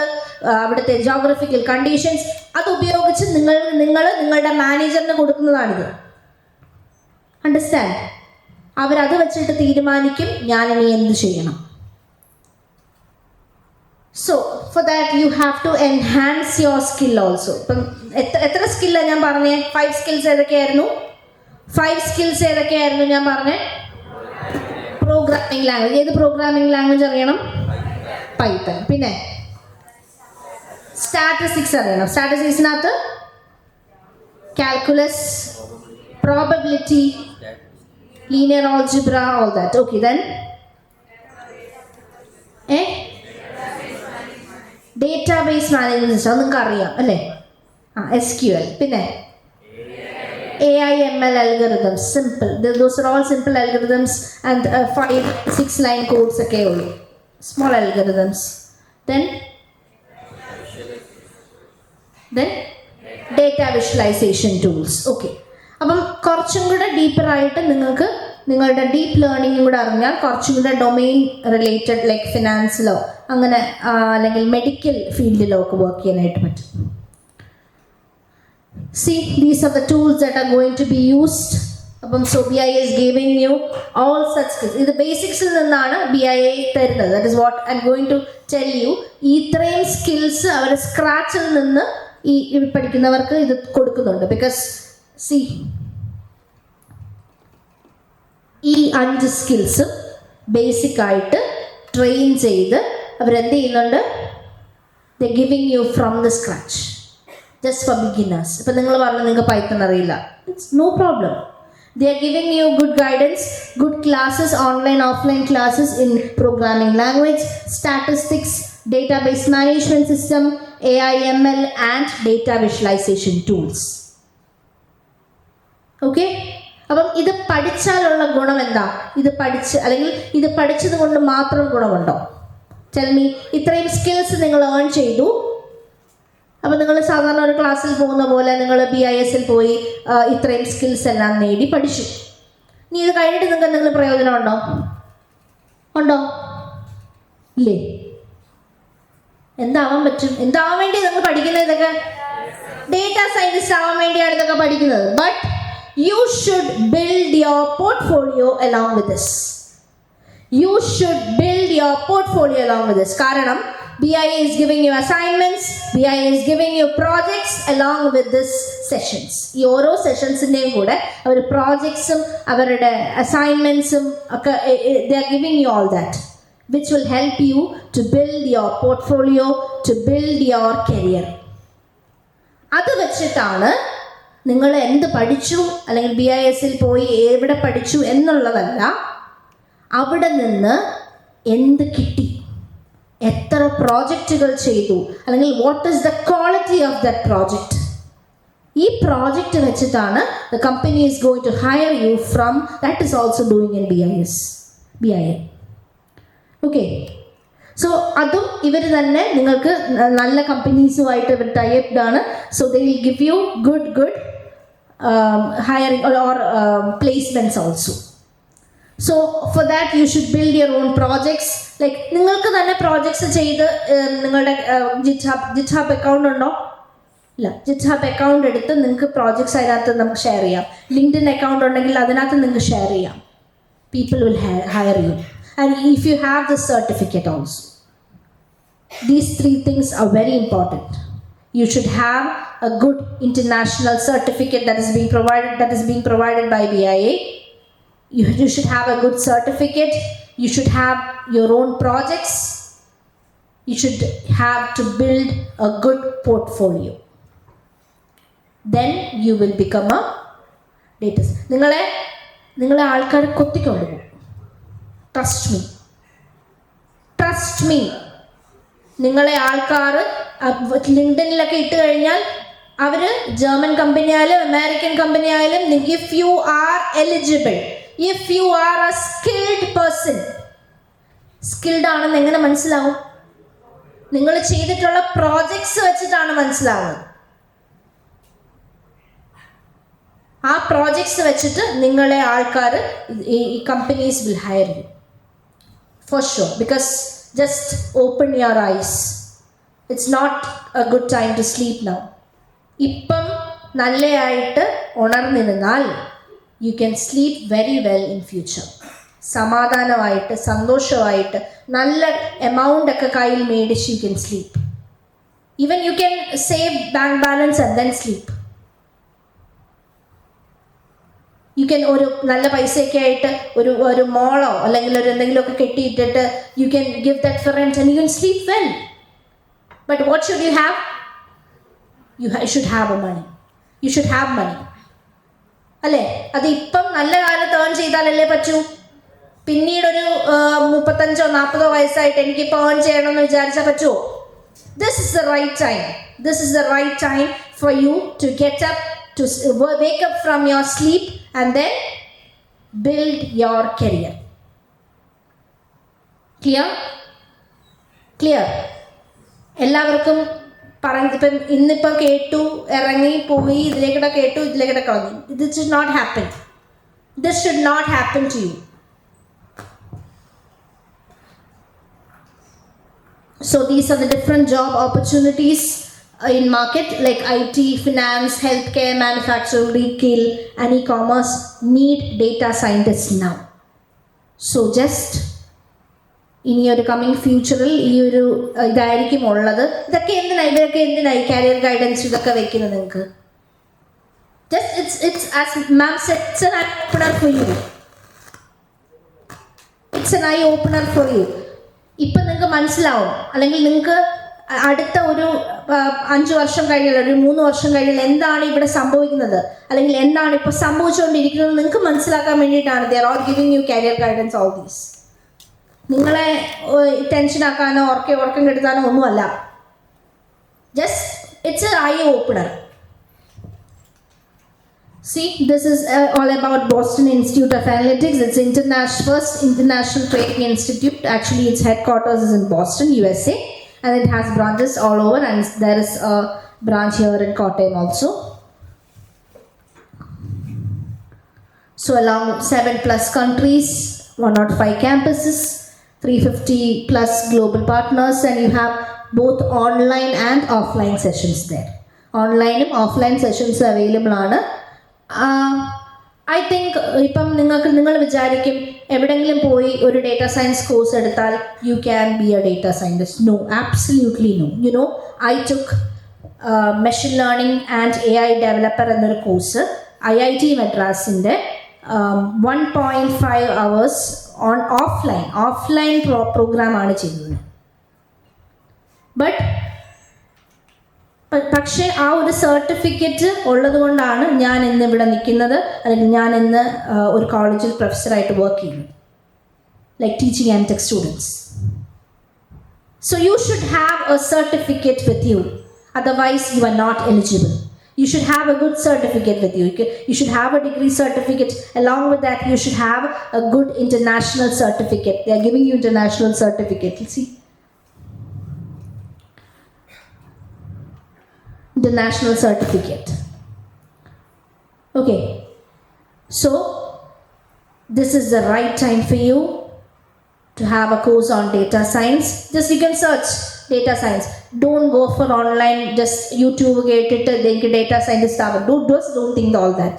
അവിടുത്തെ ജോഗ്രഫിക്കൽ കണ്ടീഷൻസ്, അത് ഉപയോഗിച്ച് നിങ്ങൾ നിങ്ങളുടെ മാനേജറിന് കൊടുക്കുന്നതാണിത്. അണ്ടർസ്റ്റാൻഡ്? അവരത് വെച്ചിട്ട് തീരുമാനിക്കും ഞാനിനി എന്ത് ചെയ്യണം. So for that you have to enhance your skill also. ഇപ്പം എത്ര സ്കില്ലാണ് ഞാൻ പറഞ്ഞേ? 5 സ്കിൽസ് ഏതൊക്കെയായിരുന്നു? 5 സ്കിൽസ് ഏതൊക്കെയായിരുന്നു ഞാൻ പറഞ്ഞേ? Programming language. ഏത് പ്രോഗ്രാമിംഗ് ലാംഗ്വേജ് അറിയണം? പൈത്തൺ. പിന്നെ സ്റ്റാറ്റിസ്റ്റിക്സ് അറിയണം. സ്റ്റാറ്റിസ്റ്റിക്സിനകത്ത് calculus, probability, linear algebra, all that. Okay, then database management system, അത് നിങ്ങൾക്ക് അറിയാം അല്ലേ? SQL. പിന്നെ AIML algorithms, simple. Those are all simple algorithms and 5-6 line codes ഒക്കെ ഉള്ളൂ, small algorithms. Then data visualization tools. Okay, അപ്പം കുറച്ചും കൂടെ ഡീപ്പറായിട്ട് നിങ്ങൾക്ക് നിങ്ങളുടെ ഡീപ്പ് ലേണിംഗും കൂടെ അറിഞ്ഞാൽ കുറച്ചും കൂടെ ഡൊമെയിൻ റിലേറ്റഡ് ലൈക്ക് ഫിനാൻസിലോ അങ്ങനെ അല്ലെങ്കിൽ മെഡിക്കൽ ഫീൽഡിലോ ഒക്കെ വർക്ക് ചെയ്യാനായിട്ട് പറ്റും. See, these are the tools that are going to be used. അപ്പം so BIA is giving you all such skills. ഇത് ബേസിക്സിൽ നിന്നാണ് BIA തരുന്നത്. That is what I am going to tell you. ഇത്രയും skills അവർ സ്ക്രാച്ചിൽ നിന്ന് ഈ പഠിക്കുന്നവർക്ക് ഇത് കൊടുക്കുന്നുണ്ട്. ബിക്കോസ് സി ഈ 5 സ്കിൽസും ബേസിക് ആയിട്ട് ട്രെയിൻ ചെയ്ത് അവരെന്ത് ചെയ്യുന്നുണ്ട്, they giving you from the scratch just for beginners. ഇപ്പം നിങ്ങൾ പറഞ്ഞു നിങ്ങൾക്ക് പൈത്തൺ അറിയില്ല, it's no problem. They are giving you good guidance, good classes, online, offline classes in programming language, statistics, database management system, AI, ML and data visualization tools. Okay? അപ്പം ഇത് പഠിച്ചാലുള്ള ഗുണം എന്താ? ഇത് പഠിച്ച് അല്ലെങ്കിൽ ഇത് പഠിച്ചത് കൊണ്ട് മാത്രം ഗുണമുണ്ടോ? Tell me. ഇത്രയും സ്കിൽസ് നിങ്ങൾ ഏൺ ചെയ്തു. അപ്പോൾ നിങ്ങൾ സാധാരണ ഒരു ക്ലാസ്സിൽ പോകുന്ന പോലെ നിങ്ങൾ BIS-ൽ പോയി ഇത്രയും സ്കിൽസ് എല്ലാം നേടി പഠിച്ചു. ഇനി ഇത് കഴിഞ്ഞിട്ട് നിങ്ങൾക്ക് എന്തെങ്കിലും പ്രയോജനം ഉണ്ടോ? ഇല്ലേ? എന്താവാൻ പറ്റും? എന്താവാൻ വേണ്ടി നിങ്ങൾ പഠിക്കുന്നത്? ഇതൊക്കെ ഡേറ്റ സയൻറ്റിസ്റ്റ് ആവാൻ വേണ്ടിയാണ് ഇതൊക്കെ പഠിക്കുന്നത്. But you should build your portfolio along with this. You should build your portfolio along with this. കാരണം BIA is giving you assignments, BIA is giving you projects along with this sessions. ഈ ഓരോ സെഷൻസിൻ്റെയും കൂടെ അവർ പ്രോജക്ട്സും അവരുടെ അസൈൻമെൻറ്റ്സും ഒക്കെ they are giving you all that, which will help you to build your portfolio, to build your career. അത് വെച്ചിട്ടാണ് നിങ്ങൾ എന്ത് പഠിച്ചു അല്ലെങ്കിൽ BIS-ൽ പോയി എവിടെ പഠിച്ചു എന്നുള്ളതല്ല, അവിടെ നിന്ന് എന്ത് കിട്ടി, എത്ര പ്രോജക്റ്റുകൾ ചെയ്തു, അല്ലെങ്കിൽ what is the quality of that project. ഈ പ്രോജക്റ്റ് വെച്ചിട്ടാണ് the company is going to hire you from. That is also doing in BIA. Okay, so അതും ഇവർ തന്നെ നിങ്ങൾക്ക് നല്ല കമ്പനീസുമായിട്ട് ഇവർ ടൈപ്ഡ് ആണ്. So they will give you good hiring or placements also. So for that you should build your own projects. Like നിങ്ങൾക്ക് തന്നെ പ്രോജക്ട്സ് ചെയ്ത് നിങ്ങളുടെ GitHub അക്കൗണ്ട് ഉണ്ടോ? ഇല്ല. GitHub അക്കൗണ്ട് എടുത്ത് നിങ്ങൾക്ക് പ്രോജക്ട്സ് അതിനകത്ത് നമുക്ക് ഷെയർ ചെയ്യാം. LinkedIn അക്കൗണ്ട് ഉണ്ടെങ്കിൽ അതിനകത്ത് നിങ്ങൾക്ക് ഷെയർ ചെയ്യാം. People will hire you. And if you have the certificate also. These 3 things are very important. You should have a good international certificate that is being provided by BIA. You should have a good certificate. You should have your own projects. You should have to build a good portfolio. Then you will become a data. നിങ്ങളെ ആൾക്കാർ കൊത്തിക്കൊണ്ടുപോകും. Trust me. നിങ്ങളെ ആൾക്കാർ ലിങ്ക്ഡിനിലൊക്കെ ഇട്ട് കഴിഞ്ഞാൽ അവർ German company ആയാലും American company ആയാലും if you are eligible, if you are a skilled person, skilled ആണെന്ന് എങ്ങനെ മനസ്സിലാവും? നിങ്ങൾ ചെയ്തിട്ടുള്ള പ്രോജക്ട്സ് വെച്ചിട്ടാണ് മനസ്സിലാവുന്നത്. ആ പ്രോജക്ട്സ് വെച്ചിട്ട് നിങ്ങളെ ആൾക്കാർ ഈ companies will hire you for sure. Because just open your eyes. It's not a good time to sleep now. ഇപ്പം നല്ലതായിട്ട് ഉണർന്നിരുന്നാൽ you can sleep very well in future. സമാധാനമായിട്ട് സന്തോഷമായിട്ട് നല്ല എമൗണ്ട് ഒക്കെ കയ്യിൽ മേടിച്ച് you can sleep. Even you can save bank balance and then sleep. You can ഒരു നല്ല പൈസയൊക്കെ ആയിട്ട് ഒരു മോളോ അല്ലെങ്കിൽ ഒരു എന്തെങ്കിലുമൊക്കെ കെട്ടിയിട്ടിട്ട് you can give that for rent and you can sleep well. But what should you have? You should have money. You should have money. അല്ലേ? അത് ഇപ്പം നല്ല കാലത്ത് ഏൺ ചെയ്താലല്ലേ പറ്റൂ. പിന്നീടൊരു 35-40 വയസ്സായിട്ട് എനിക്കിപ്പോൾ ഏൺ ചെയ്യണമെന്ന് വിചാരിച്ചാൽ പറ്റുമോ? This is the right time. This is the right time for you to get up, to wake up from your sleep and then build your career. Clear? എല്ലാവർക്കും ഇപ്പം ഇന്നിപ്പം കേട്ടു, ഇറങ്ങി പോയി, ഇതിലേക്കിടെ കേട്ടു, ഇതിലേക്കിടെ കളഞ്ഞു. This should not happen. This should not happen to you. So these are the different job opportunities in market like IT, finance, healthcare, manufacturing, retail and e-commerce need data scientists now. So just ഇനി ഒരു coming ഫ്യൂച്ചറിൽ ഈ ഒരു ഇതായിരിക്കും ഉള്ളത്. ഇതൊക്കെ എന്തിനായി career guidance ഇതൊക്കെ വെക്കുന്നത് നിങ്ങൾക്ക്? Just it's as ma'am said, it's an eye opener for you. It's an eye opener for you. ഇപ്പം നിങ്ങൾക്ക് മനസ്സിലാവും, അല്ലെങ്കിൽ നിങ്ങൾക്ക് അടുത്ത ഒരു 5 വർഷം കഴിഞ്ഞാൽ ഒരു 3 വർഷം കഴിഞ്ഞാൽ എന്താണ് ഇവിടെ സംഭവിക്കുന്നത്, അല്ലെങ്കിൽ എന്താണ് ഇപ്പോൾ സംഭവിച്ചുകൊണ്ടിരിക്കുന്നത് നിങ്ങൾക്ക് മനസ്സിലാക്കാൻ വേണ്ടിയിട്ടാണ് they are all giving you career guidance all these. നിങ്ങളെ ടെൻഷനാക്കാനോ ഉറക്കം കെടുത്താനോ ഒന്നുമല്ല. Just it's A I opener. See, this is all about Boston Institute of Analytics. It's first international training institute. Actually, its headquarters is in Boston, USA, and it has branches all over. And there is a branch here in Kottayam also. So, along 7+ countries, 105 campuses, 350 plus global partners, and you have both online and offline sessions there. Online and offline sessions available ആണ്. I think ഇപ്പം നിങ്ങൾ വിചാരിക്കും എവിടെയെങ്കിലും പോയി ഒരു data science course എടുത്താൽ you can be a data scientist. No, absolutely no. You know, I took machine learning and AI developer എന്നൊരു course IIT മദ്രാസിൻ്റെ 1.5 hours ഓൺ ഓഫ്ലൈൻ പ്രോഗ്രാമാണ് ചെയ്തത്. പക്ഷേ ആ ഒരു സർട്ടിഫിക്കറ്റ് ഉള്ളത് കൊണ്ടാണ് ഞാൻ ഇന്ന് ഇവിടെ നിൽക്കുന്നത്, അല്ലെങ്കിൽ ഞാൻ ഇന്ന് ഒരു കോളേജിൽ പ്രൊഫസറായിട്ട് വർക്ക് ചെയ്യുന്നത്, like teaching M.Tech students. So you should have a certificate with you, otherwise you are not eligible. You should have a good certificate with you. You should have a degree certificate. Along with that, you should have a good international certificate. They are giving you international certificate. You see? International certificate. Okay. So, this is the right time for you to have a course on data science. Just you can search data science. Don't go for online, just YouTube get it, then data scientist. Don't think all that.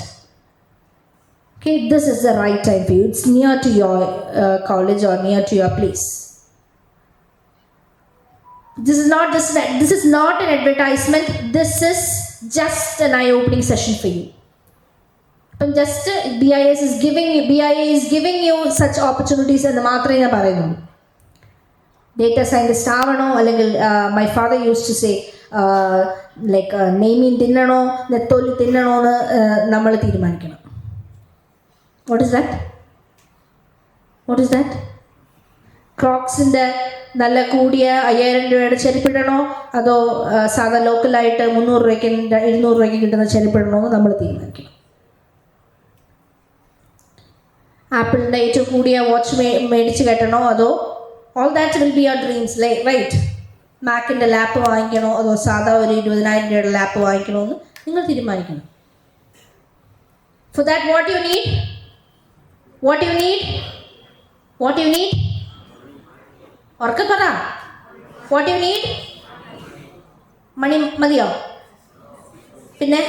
Okay, this is the right time for you. It's near to your college or near to your place. This is not an advertisement. This is just an eye-opening session for you. But just BIA is giving you such opportunities എന്ന് മാത്രമേ ഞാൻ പറയുന്നുള്ളൂ. Data scientist ആവണോ, അല്ലെങ്കിൽ my father use to say like നെയ്മീൻ തിന്നണോ നെത്തോലി തിന്നണോ എന്ന് നമ്മൾ തീരുമാനിക്കണം. What is that? ക്രോക്സിൻ്റെ നല്ല കൂടിയ 5000 രൂപയുടെ ചെരുപ്പിടണോ, അതോ സാധാ ലോക്കലായിട്ട് 300 രൂപയ്ക്ക് 200 രൂപയ്ക്ക് കിട്ടുന്ന ചെരുപ്പിടണോ എന്ന് നമ്മൾ തീരുമാനിക്കണം. ആപ്പിളിൻ്റെ ഏറ്റവും കൂടിയ വാച്ച് മേടിച്ച് കെട്ടണോ, അതോ all that will be your dreams, right? മാക്കിൻ്റെ ലാപ്പ് വാങ്ങിക്കണോ, അതോ സാധാ ഒരു 20,000 രൂപയുടെ ലാപ്പ് വാങ്ങിക്കണോ എന്ന് നിങ്ങൾ തീരുമാനിക്കണം. For that, what you need? ഉറക്കെ പറ. What you need? മണി മതിയോ? പിന്നെ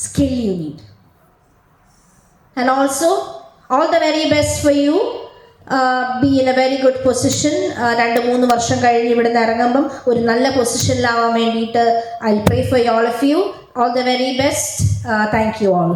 skill you need. And also, all the very best for you. Be in a very good position. 2-3 വർഷം കഴിഞ്ഞ് ഇവിടെ നിന്ന് ഇറങ്ങുമ്പം ഒരു നല്ല പൊസിഷനിലാവാൻ വേണ്ടിയിട്ട് I'll pray for all of you. All the very best. Thank you all.